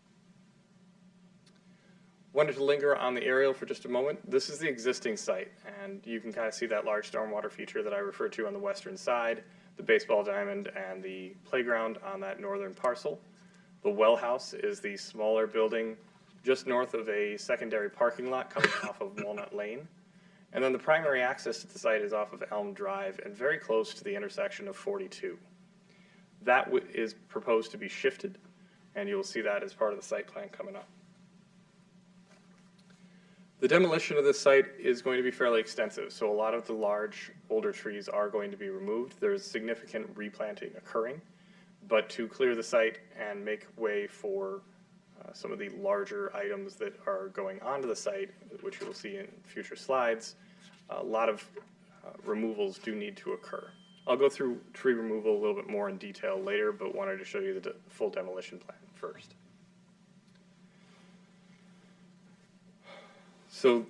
Wanted to linger on the aerial for just a moment. This is the existing site, and you can kind of see that large stormwater feature that I referred to on the western side, the baseball diamond and the playground on that northern parcel. The well house is the smaller building just north of a secondary parking lot coming off of Walnut Lane. And then the primary access to the site is off of Elm Drive and very close to the intersection of 42. That is proposed to be shifted, and you'll see that as part of the site plan coming up. The demolition of this site is going to be fairly extensive, so a lot of the large, older trees are going to be removed. There's significant replanting occurring, but to clear the site and make way for some of the larger items that are going onto the site, which you will see in future slides, a lot of removals do need to occur. I'll go through tree removal a little bit more in detail later, but wanted to show you the full demolition plan first. So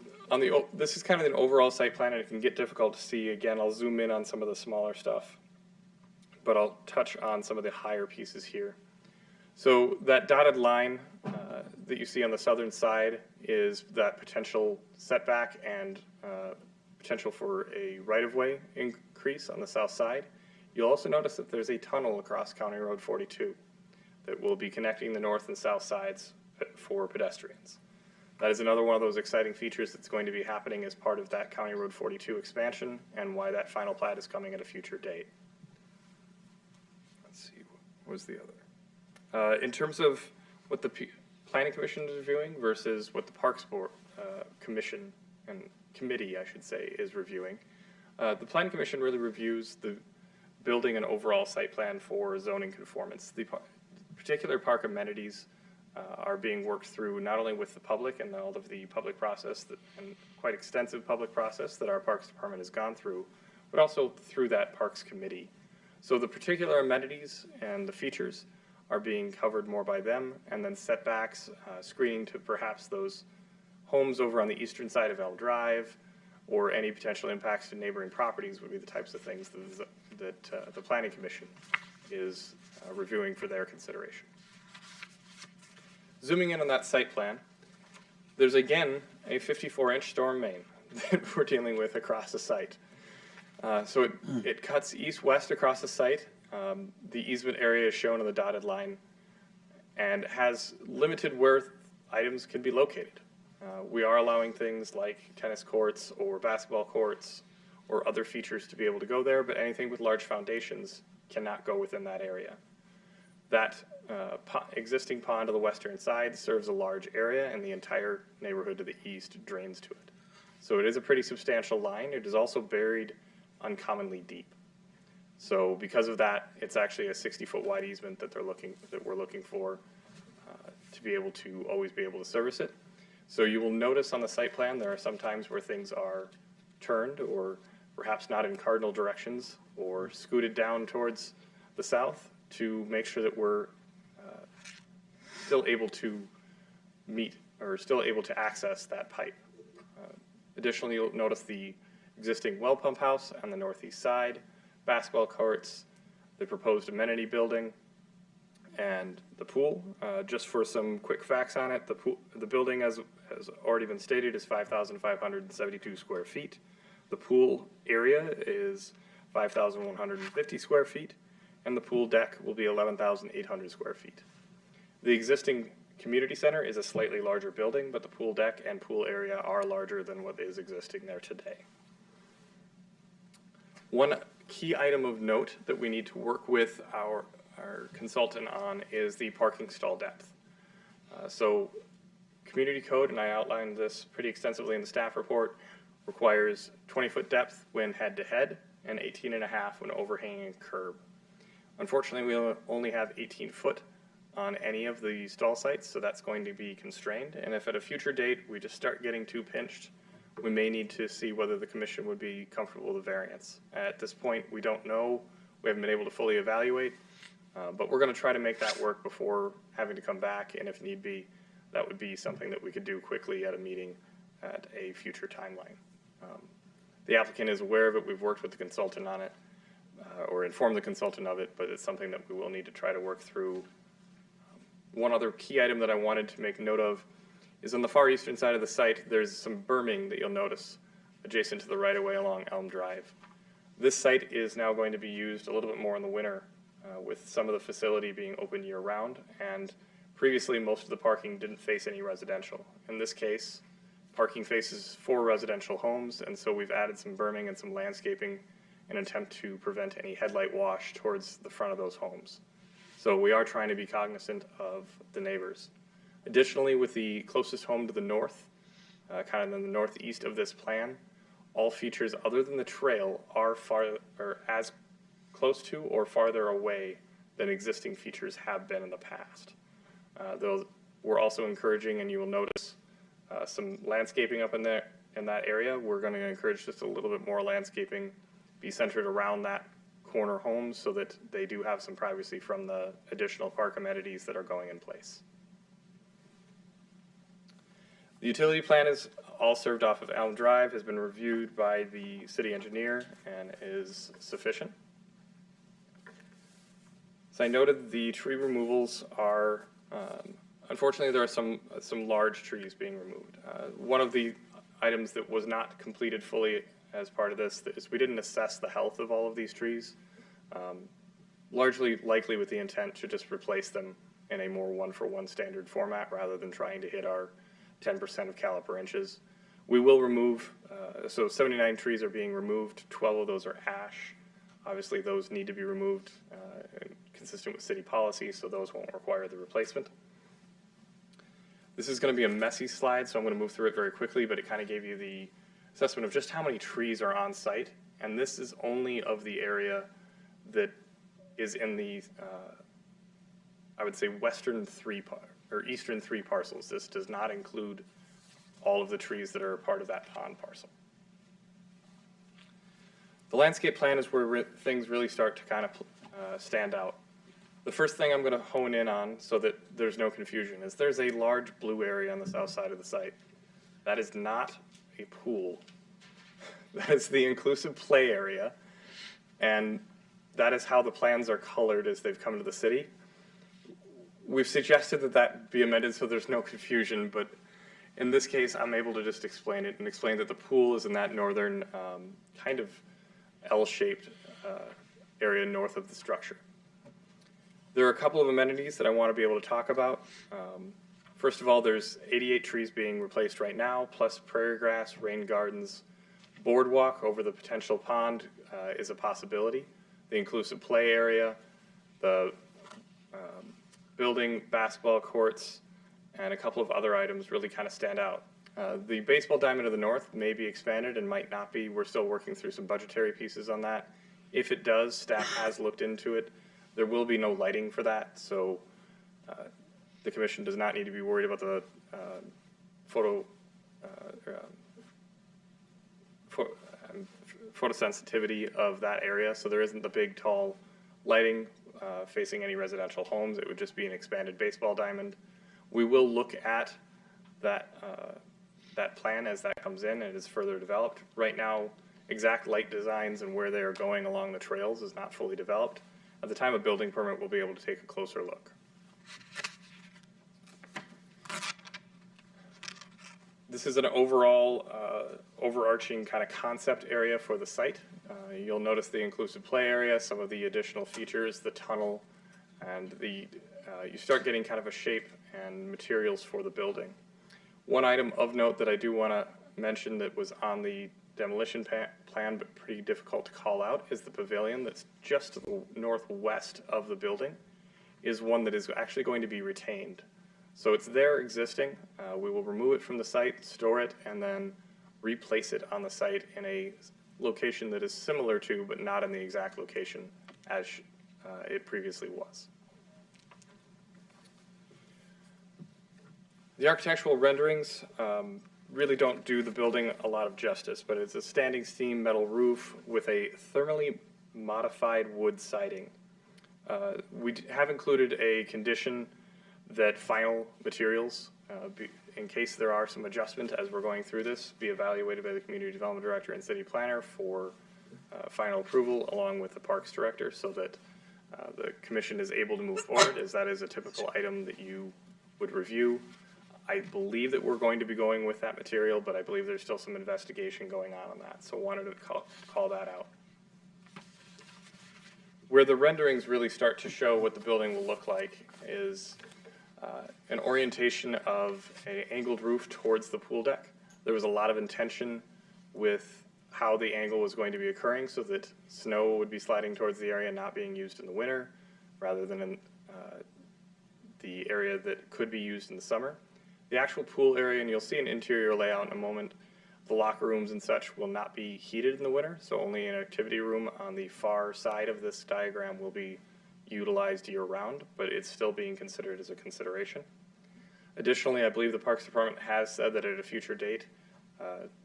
this is kind of an overall site plan, and it can get difficult to see. Again, I'll zoom in on some of the smaller stuff, but I'll touch on some of the higher pieces here. So that dotted line that you see on the southern side is that potential setback and potential for a right-of-way increase on the south side. You'll also notice that there's a tunnel across County Road 42 that will be connecting the north and south sides for pedestrians. That is another one of those exciting features that's going to be happening as part of that County Road 42 expansion, and why that final plat is coming at a future date. Let's see, what was the other? In terms of what the Planning Commission is reviewing versus what the Parks Board Commission and Committee, I should say, is reviewing, the Planning Commission really reviews the building and overall site plan for zoning conformance. The particular park amenities are being worked through not only with the public and all of the public process and quite extensive public process that our Parks Department has gone through, but also through that Parks Committee. So the particular amenities and the features are being covered more by them, and then setbacks, screening to perhaps those homes over on the eastern side of Elm Drive, or any potential impacts to neighboring properties would be the types of things that the Planning Commission is reviewing for their consideration. Zooming in on that site plan, there's again a 54-inch storm main that we're dealing with across the site. So it cuts east-west across the site. The easement area is shown on the dotted line and has limited where items can be located. We are allowing things like tennis courts or basketball courts or other features to be able to go there, but anything with large foundations cannot go within that area. That existing pond to the western side serves a large area, and the entire neighborhood to the east drains to it. So it is a pretty substantial line. It is also buried uncommonly deep. So because of that, it's actually a 60-foot wide easement that we're looking for to be able to always be able to service it. So you will notice on the site plan there are some times where things are turned or perhaps not in cardinal directions or scooted down towards the south to make sure that we're still able to meet or still able to access that pipe. Additionally, you'll notice the existing well pump house on the northeast side, basketball courts, the proposed amenity building, and the pool. Just for some quick facts on it, the building, as has already been stated, is 5,572 square feet. The pool area is 5,150 square feet, and the pool deck will be 11,800 square feet. The existing community center is a slightly larger building, but the pool deck and pool area are larger than what is existing there today. One key item of note that we need to work with our consultant on is the parking stall depth. So community code, and I outlined this pretty extensively in the staff report, requires 20-foot depth when head-to-head and 18.5 when overhanging a curb. Unfortunately, we only have 18 foot on any of the stall sites, so that's going to be constrained. And if at a future date we just start getting too pinched, we may need to see whether the commission would be comfortable with the variance. At this point, we don't know. We haven't been able to fully evaluate, but we're going to try to make that work before having to come back. And if need be, that would be something that we could do quickly at a meeting at a future timeline. The applicant is aware of it. We've worked with the consultant on it, or informed the consultant of it, but it's something that we will need to try to work through. One other key item that I wanted to make note of is on the far eastern side of the site, there's some berming that you'll notice adjacent to the right-of-way along Elm Drive. This site is now going to be used a little bit more in the winter with some of the facility being open year-round, and previously most of the parking didn't face any residential. In this case, parking faces 4 residential homes, and so we've added some berming and some landscaping in an attempt to prevent any headlight wash towards the front of those homes. So we are trying to be cognizant of the neighbors. Additionally, with the closest home to the north, kind of in the northeast of this plan, all features other than the trail are as close to or farther away than existing features have been in the past. Though we're also encouraging, and you will notice some landscaping up in that area. We're going to encourage just a little bit more landscaping, be centered around that corner homes so that they do have some privacy from the additional park amenities that are going in place. The utility plan is all served off of Elm Drive, has been reviewed by the city engineer, and is sufficient. As I noted, the tree removals are, unfortunately, there are some large trees being removed. One of the items that was not completed fully as part of this is we didn't assess the health of all of these trees, largely likely with the intent to just replace them in a more one-for-one standard format rather than trying to hit our 10% of caliper inches. We will remove, so 79 trees are being removed, 12 of those are ash. Obviously those need to be removed consistent with city policy, so those won't require the replacement. This is going to be a messy slide, so I'm going to move through it very quickly, but it kind of gave you the assessment of just how many trees are on site, and this is only of the area that is in the, I would say, eastern 3 parcels. This does not include all of the trees that are a part of that pond parcel. The landscape plan is where things really start to kind of stand out. The first thing I'm going to hone in on so that there's no confusion is there's a large blue area on the south side of the site. That is not a pool. That is the inclusive play area, and that is how the plans are colored as they've come to the city. We've suggested that that be amended so there's no confusion, but in this case, I'm able to just explain it and explain that the pool is in that northern kind of L-shaped area north of the structure. There are a couple of amenities that I want to be able to talk about. First of all, there's 88 trees being replaced right now, plus prairie grass, rain gardens, boardwalk over the potential pond is a possibility. The inclusive play area, the building, basketball courts, and a couple of other items really kind of stand out. The baseball diamond of the north may be expanded and might not be. We're still working through some budgetary pieces on that. If it does, staff has looked into it. There will be no lighting for that, so the commission does not need to be worried about the photosensitivity of that area. So there isn't the big, tall lighting facing any residential homes. It would just be an expanded baseball diamond. We will look at that that plan as that comes in and is further developed. Right now, exact light designs and where they are going along the trails is not fully developed. At the time of building permit, we'll be able to take a closer look. This is an overall, overarching kind of concept area for the site. You'll notice the inclusive play area, some of the additional features, the tunnel, and you start getting kind of a shape and materials for the building. One item of note that I do want to mention that was on the demolition plan but pretty difficult to call out is the pavilion that's just to the northwest of the building is one that is actually going to be retained. So it's there existing. We will remove it from the site, store it, and then replace it on the site in a location that is similar to, but not in the exact location as it previously was. The architectural renderings really don't do the building a lot of justice, but it's a standing seam metal roof with a thermally modified wood siding. We have included a condition that final materials, in case there are some adjustments as we're going through this, be evaluated by the Community Development Director and City Planner for final approval along with the Parks Director so that the Commission is able to move forward, as that is a typical item that you would review. I believe that we're going to be going with that material, but I believe there's still some investigation going on that, so wanted to call that out. Where the renderings really start to show what the building will look like is an orientation of an angled roof towards the pool deck. There was a lot of intention with how the angle was going to be occurring so that snow would be sliding towards the area not being used in the winter rather than in the area that could be used in the summer. The actual pool area, and you'll see an interior layout in a moment, the locker rooms and such will not be heated in the winter, so only an activity room on the far side of this diagram will be utilized year-round, but it's still being considered as a consideration. Additionally, I believe the Parks Department has said that at a future date,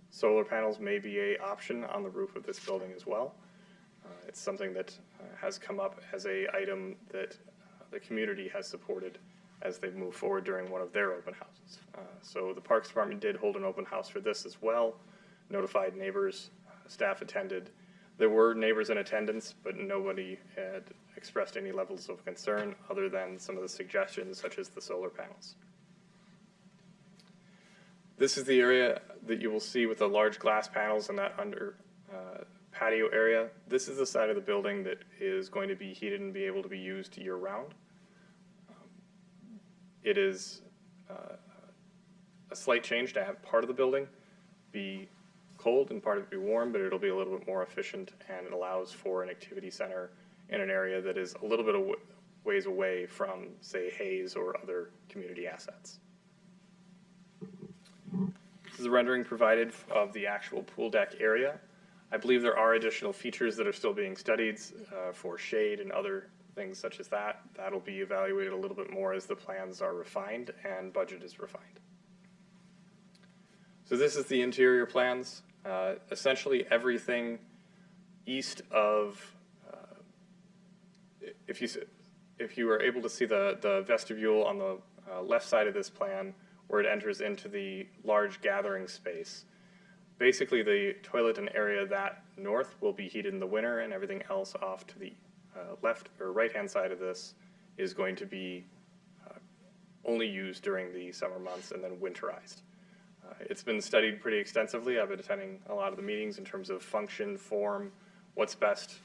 solar panels may be an option on the roof of this building as well. It's something that has come up as an item that the community has supported as they move forward during one of their open houses. So the Parks Department did hold an open house for this as well, notified neighbors, staff attended. There were neighbors in attendance, but nobody had expressed any levels of concern other than some of the suggestions such as the solar panels. This is the area that you will see with the large glass panels and that under patio area. This is the side of the building that is going to be heated and be able to be used year-round. It is a slight change to have part of the building be cold and part of it be warm, but it'll be a little bit more efficient and it allows for an activity center in an area that is a little bit of ways away from, say, Hayes or other community assets. This is a rendering provided of the actual pool deck area. I believe there are additional features that are still being studied for shade and other things such as that. That'll be evaluated a little bit more as the plans are refined and budget is refined. So this is the interior plans. Essentially everything east of, if you were able to see the vestibule on the left side of this plan where it enters into the large gathering space, basically the toilet and area that north will be heated in the winter and everything else off to the left or right-hand side of this is going to be only used during the summer months and then winterized. It's been studied pretty extensively. I've been attending a lot of the meetings in terms of function, form, what's best.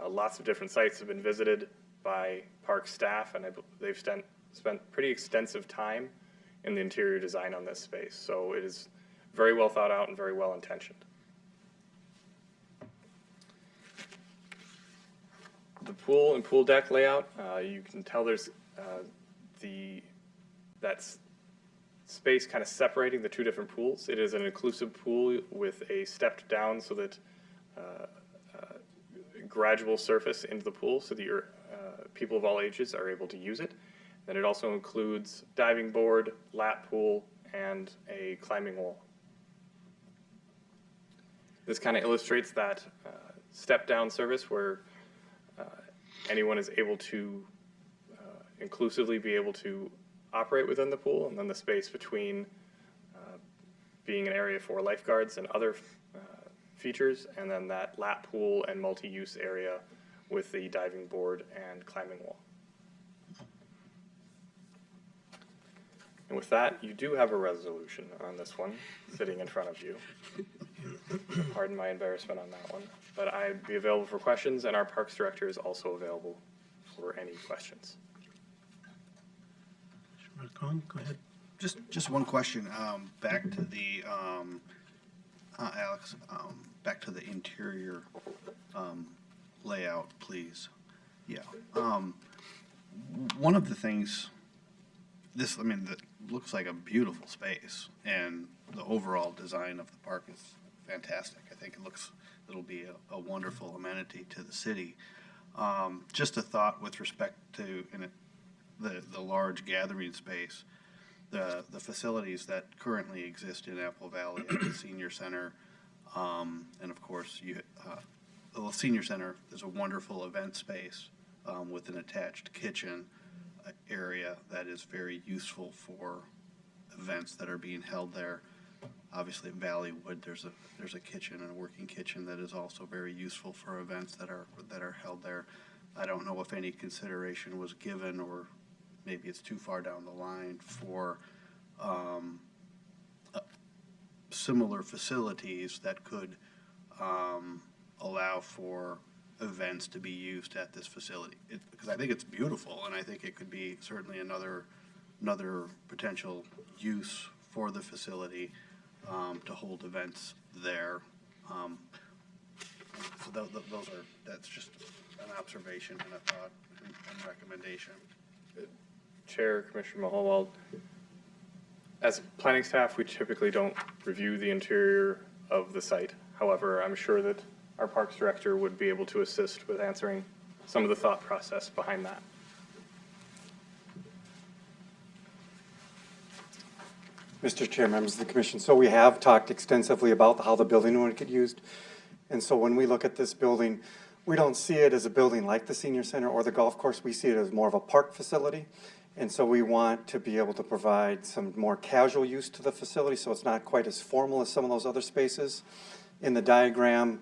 Lots of different sites have been visited by park staff, and they've spent pretty extensive time in the interior design on this space. So it is very well thought out and very well intentioned. The pool and pool deck layout, you can tell there's that's space kind of separating the two different pools. It is an inclusive pool with a stepped down so that gradual surface into the pool so that people of all ages are able to use it. Then it also includes diving board, lap pool, and a climbing wall. This kind of illustrates that step down service where anyone is able to inclusively be able to operate within the pool, and then the space between being an area for lifeguards and other features, and then that lap pool and multi-use area with the diving board and climbing wall. And with that, you do have a resolution on this one sitting in front of you. Pardon my embarrassment on that one, but I'd be available for questions, and our Parks Director is also available for any questions.
Go ahead.
Just one question, back to the, Alex, back to the interior, layout, please. Yeah, one of the things, that looks like a beautiful space, and the overall design of the park is fantastic. I think it'll be a wonderful amenity to the city. Just a thought with respect to the large gathering space, the facilities that currently exist in Apple Valley at the Senior Center, and of course, the Senior Center is a wonderful event space with an attached kitchen area that is very useful for events that are being held there. Obviously, at Valleywood, there's a kitchen and a working kitchen that is also very useful for events that are held there. I don't know if any consideration was given, or maybe it's too far down the line for similar facilities that could allow for events to be used at this facility. Because I think it's beautiful, and I think it could be certainly another potential use for the facility to hold events there. So that's just an observation and a thought and recommendation.
Chair, Commissioner Mahowald, as planning staff, we typically don't review the interior of the site. However, I'm sure that our Parks Director would be able to assist with answering some of the thought process behind that.
Mr. Chair, members of the Commission, so we have talked extensively about how the building would get used. And so when we look at this building, we don't see it as a building like the Senior Center or the golf course. We see it as more of a park facility. And so we want to be able to provide some more casual use to the facility, so it's not quite as formal as some of those other spaces. In the diagram,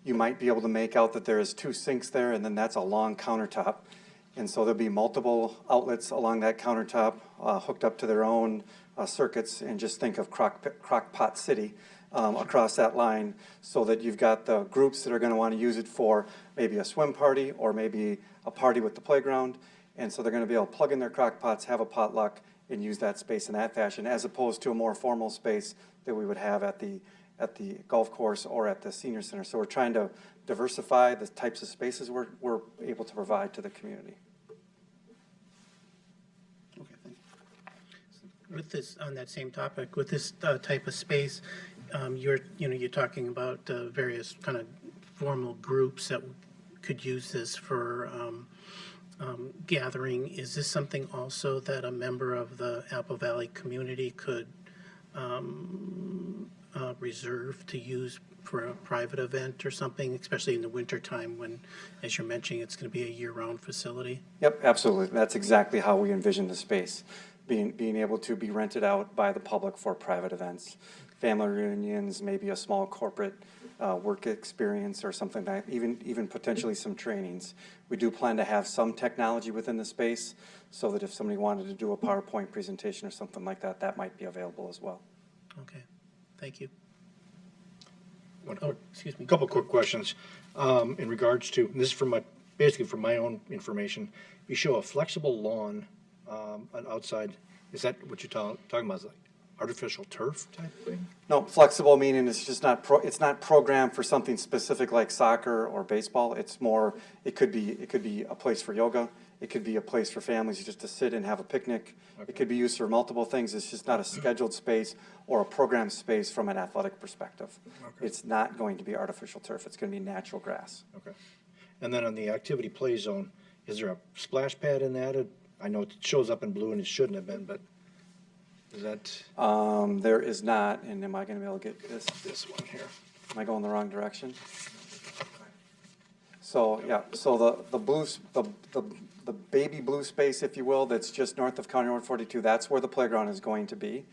you might be able to make out that there is 2 sinks there, and then that's a long countertop. And so there'll be multiple outlets along that countertop hooked up to their own circuits, and just think of Crock-Pot City across that line, so that you've got the groups that are going to want to use it for maybe a swim party or maybe a party with the playground. And so they're going to be able to plug in their crock pots, have a potluck, and use that space in that fashion, as opposed to a more formal space that we would have at the golf course or at the Senior Center. So we're trying to diversify the types of spaces we're able to provide to the community.
Okay, thank you.
With this, on that same topic, with this type of space, you're talking about various kind of formal groups that could use this for gathering. Is this something also that a member of the Apple Valley community could reserve to use for a private event or something, especially in the wintertime when, as you're mentioning, it's going to be a year-round facility?
Yep, absolutely. That's exactly how we envision the space, being able to be rented out by the public for private events, family reunions, maybe a small corporate work experience or something like that, even potentially some trainings. We do plan to have some technology within the space, so that if somebody wanted to do a PowerPoint presentation or something like that, that might be available as well.
Okay, thank you.
Excuse me. A couple quick questions in regards to, and this is basically from my own information. You show a flexible lawn outside. Is that what you're talking about? artificial turf type thing?
No, flexible meaning it's just not it's not programmed for something specific like soccer or baseball. It's more, it could be a place for yoga. It could be a place for families just to sit and have a picnic. It could be used for multiple things. It's just not a scheduled space or a programmed space from an athletic perspective.
Okay.
It's not going to be artificial turf. It's going to be natural grass.
Okay. And then on the activity play zone, is there a splash pad in that? I know it shows up in blue and it shouldn't have been, but is that
There is not, and am I going to be able to get this?
this one here?
Am I going the wrong direction? So, yeah, so the blue, the baby blue space, if you will, that's just north of County Road 42, that's where the playground is going to be.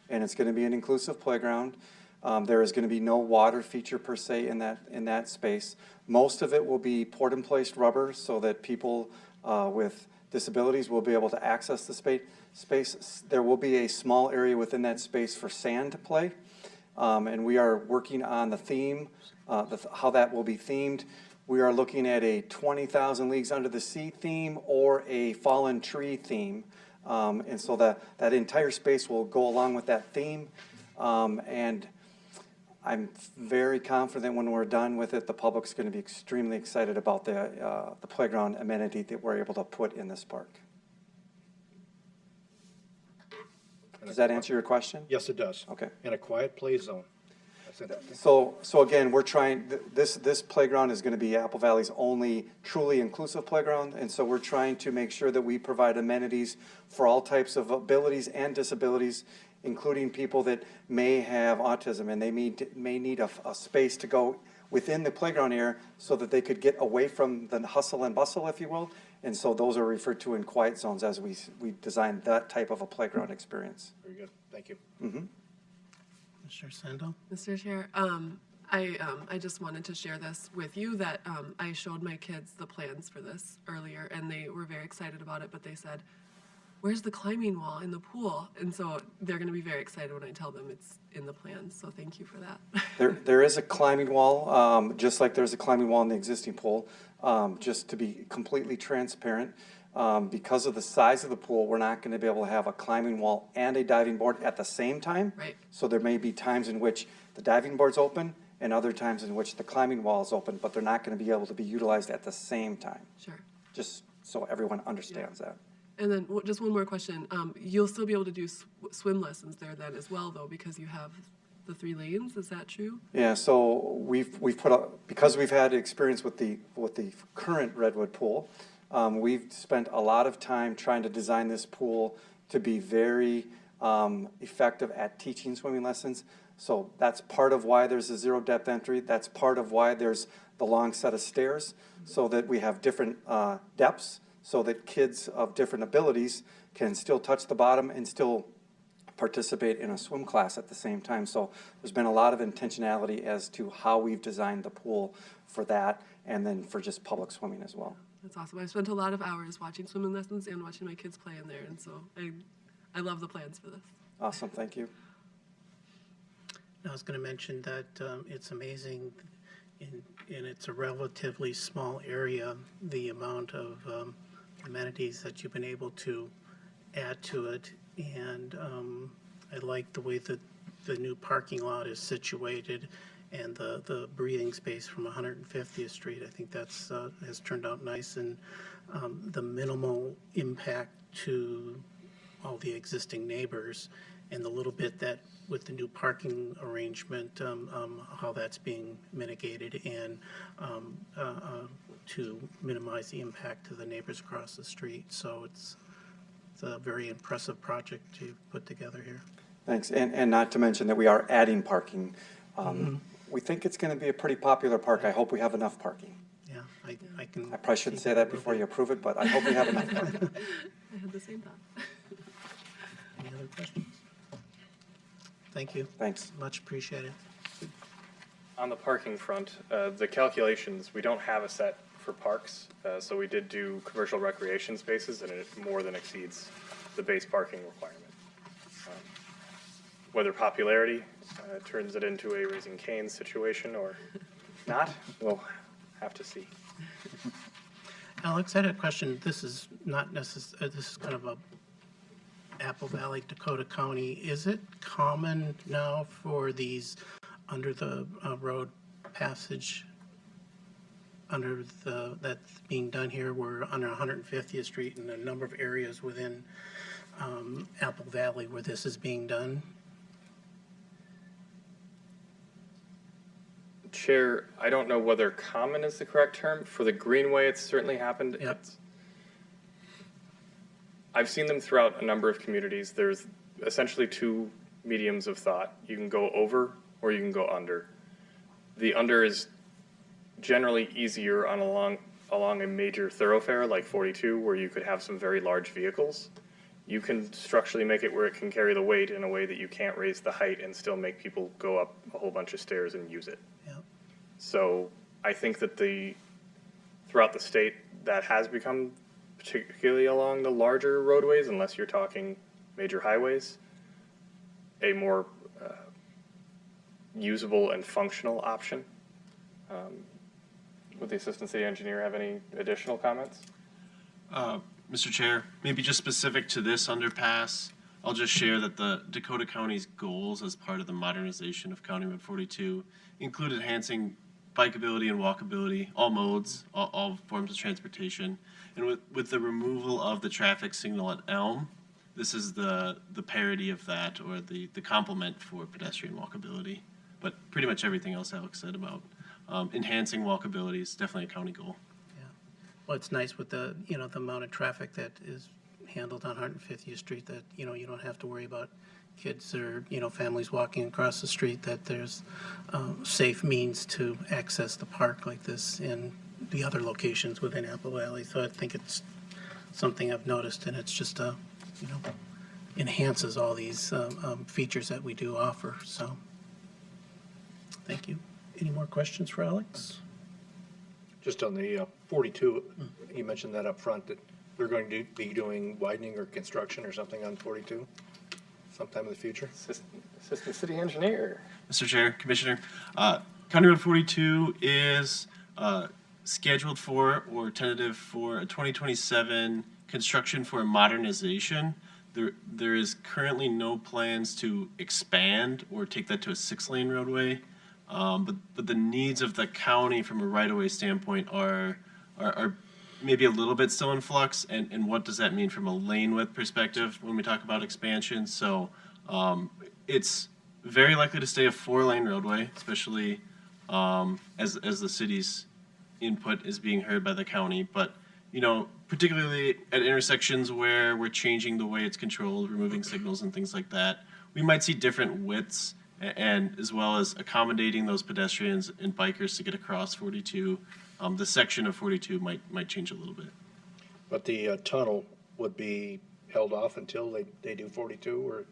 And it's going to be an inclusive playground. There is going to be no water feature per se in that space. Most of it will be poured-in-place rubber so that people with disabilities will be able to access the space. There will be a small area within that space for sand to play. And we are working on the theme, how that will be themed. We are looking at a 20,000 Leagues Under the Sea theme or a fallen tree theme. And so that entire space will go along with that theme. And I'm very confident when we're done with it, the public's going to be extremely excited about the playground amenity that we're able to put in this park. Does that answer your question?
Yes, it does.
Okay.
And a quiet play zone. That's interesting.
So again, we're trying, this playground is going to be Apple Valley's only truly inclusive playground, and so we're trying to make sure that we provide amenities for all types of abilities and disabilities, including people that may have autism, and they may need a space to go within the playground area so that they could get away from the hustle and bustle, if you will. And so those are referred to in quiet zones as we design that type of a playground experience.
Very good. Thank you.
Mm-hmm.
Mr. Sandel?
Mr. Chair, I just wanted to share this with you that I showed my kids the plans for this earlier, and they were very excited about it, but they said, where's the climbing wall in the pool? And so they're going to be very excited when I tell them it's in the plans, so thank you for that.
There is a climbing wall, just like there's a climbing wall in the existing pool. Just to be completely transparent, because of the size of the pool, we're not going to be able to have a climbing wall and a diving board at the same time.
Right.
So there may be times in which the diving board's open and other times in which the climbing wall is open, but they're not going to be able to be utilized at the same time.
Sure.
Just so everyone understands that.
And then just one more question. You'll still be able to do swim lessons there then as well, though, because you have the 3 lanes. Is that true?
Yeah, so we've put up, because we've had experience with the current Redwood pool, we've spent a lot of time trying to design this pool to be very effective at teaching swimming lessons. So that's part of why there's a 0 depth entry. That's part of why there's the long set of stairs, so that we have different depths, so that kids of different abilities can still touch the bottom and still participate in a swim class at the same time. So there's been a lot of intentionality as to how we've designed the pool for that, and then for just public swimming as well.
That's awesome. I've spent a lot of hours watching swimming lessons and watching my kids play in there, and so I love the plans for this.
Awesome, thank you.
I was going to mention that it's amazing, and it's a relatively small area, the amount of amenities that you've been able to add to it. And I like the way that the new parking lot is situated, and the breathing space from 150th Street. I think that's has turned out nice, and the minimal impact to all the existing neighbors, and the little bit that with the new parking arrangement, how that's being mitigated, and to minimize the impact to the neighbors across the street. So it's a very impressive project you've put together here.
Thanks, and not to mention that we are adding parking. We think it's going to be a pretty popular park. I hope we have enough parking.
Yeah, I can.
I probably shouldn't say that before you approve it, but I hope we have enough parking.
I had the same thought.
Any other questions? Thank you.
Thanks.
Much appreciated.
On the parking front, the calculations, we don't have a set for parks, so we did do commercial recreation spaces, and it more than exceeds the base parking requirement. Whether popularity turns it into a Raising Cane's situation or not, we'll have to see.
Alex, I had a question. This is not necessary. This is kind of a Apple Valley, Dakota County. Is it common now for these under the road passage that's being done here? We're on 150th Street and a number of areas within Apple Valley where this is being done.
Chair, I don't know whether common is the correct term. For the Greenway, it's certainly happened.
Yep.
I've seen them throughout a number of communities. There's essentially two mediums of thought. You can go over or you can go under. The under is generally easier on along a major thoroughfare like 42, where you could have some very large vehicles. You can structurally make it where it can carry the weight in a way that you can't raise the height and still make people go up a whole bunch of stairs and use it.
Yep.
So I think that throughout the state, that has become, particularly along the larger roadways, unless you're talking major highways, a more usable and functional option. Would the Assistant City Engineer have any additional comments?
Mr. Chair, maybe just specific to this underpass, I'll just share that the Dakota County's goals as part of the modernization of County Road 42 include enhancing bikeability and walkability, all modes, all forms of transportation. And with the removal of the traffic signal at Elm, this is the parody of that, or the complement for pedestrian walkability. But pretty much everything else Alex said about enhancing walkability is definitely a county goal.
Well, it's nice with the, the amount of traffic that is handled on 150th Street that, you don't have to worry about kids or, families walking across the street, that there's safe means to access the park like this in the other locations within Apple Valley. So I think it's something I've noticed, and it's just, enhances all these features that we do offer. So thank you. Any more questions for Alex?
Just on the 42, you mentioned that up front, that they're going to be doing widening or construction or something on 42 sometime in the future?
Assistant City Engineer.
Mr. Chair, Commissioner, County Road 42 is scheduled for or tentative for a 2027 construction for a modernization. There is currently no plans to expand or take that to a 6-lane roadway. But the needs of the county from a right-of-way standpoint are maybe a little bit still in flux, and what does that mean from a lane width perspective when we talk about expansion? So it's very likely to stay a 4-lane roadway, especially as the city's input is being heard by the county. But particularly at intersections where we're changing the way it's controlled, removing signals and things like that, we might see different widths, and as well as accommodating those pedestrians and bikers to get across 42. The section of 42 might change a little bit.
But the tunnel would be held off until they do 42, or?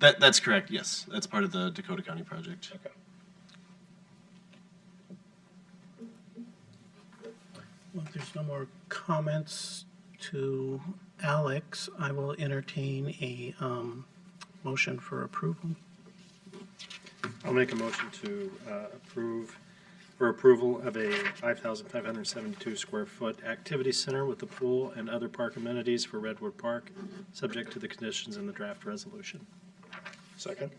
That's correct, yes. That's part of the Dakota County project.
Okay.
Well, if there's no more comments to Alex, I will entertain a motion for approval.
I'll make a motion to approval of a 5,572 square foot activity center with a pool and other park amenities for Redwood Park, subject to the conditions in the draft resolution.
Second?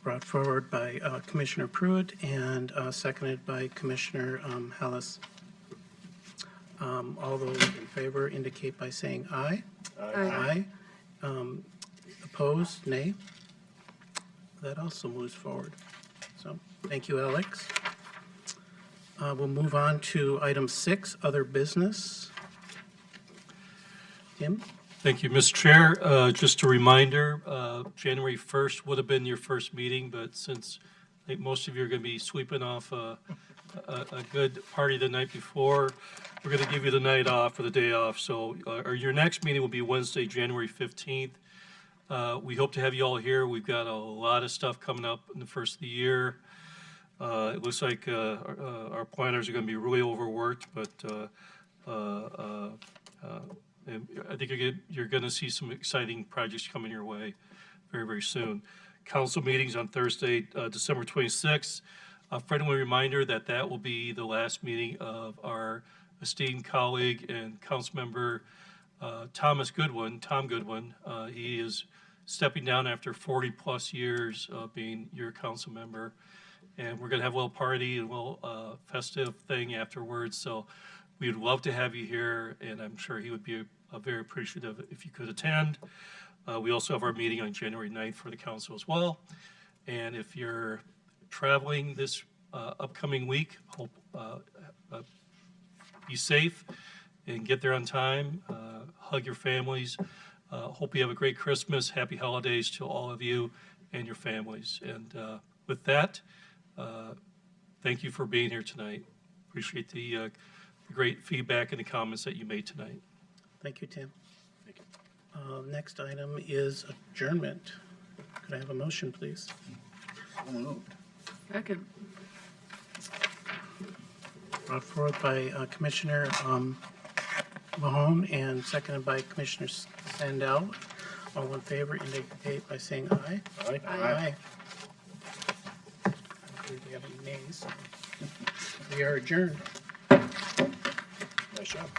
Brought forward by Commissioner Pruitt and seconded by Commissioner Hallis. All those in favor indicate by saying aye.
Aye.
Opposed, nay. That also moves forward. So, thank you, Alex. We'll move on to item 6, other business. Tim?
Thank you, Mr. Chair. Just a reminder, January 1st would have been your first meeting, but since I think most of you are going to be sweeping off a good party the night before, we're going to give you the night off or the day off. So your next meeting will be Wednesday, January 15th. We hope to have you all here. We've got a lot of stuff coming up in the first of the year. It looks like our planners are going to be really overworked, but and I think you're going to see some exciting projects coming your way very, very soon. Council meetings on Thursday, December 26th. A friendly reminder that will be the last meeting of our esteemed colleague and council member Tom Goodwin. He is stepping down after 40-plus years of being your council member. And we're going to have a little party and a little festive thing afterwards. So we'd love to have you here, and I'm sure he would be very appreciative if you could attend. We also have our meeting on January 9th for the council as well. And if you're traveling this upcoming week, hope be safe and get there on time. Hug your families. Hope you have a great Christmas. Happy holidays to all of you and your families. And with that, thank you for being here tonight. Appreciate the great feedback and the comments that you made tonight.
Thank you, Tim. Next item is adjournment. Could I have a motion, please?
So moved.
Second.
Brought forward by Commissioner Mahone and seconded by Commissioner Sandell. All in favor indicate by saying aye.
Aye.
Aye. I don't believe we have any nays. We are adjourned.
Nice job.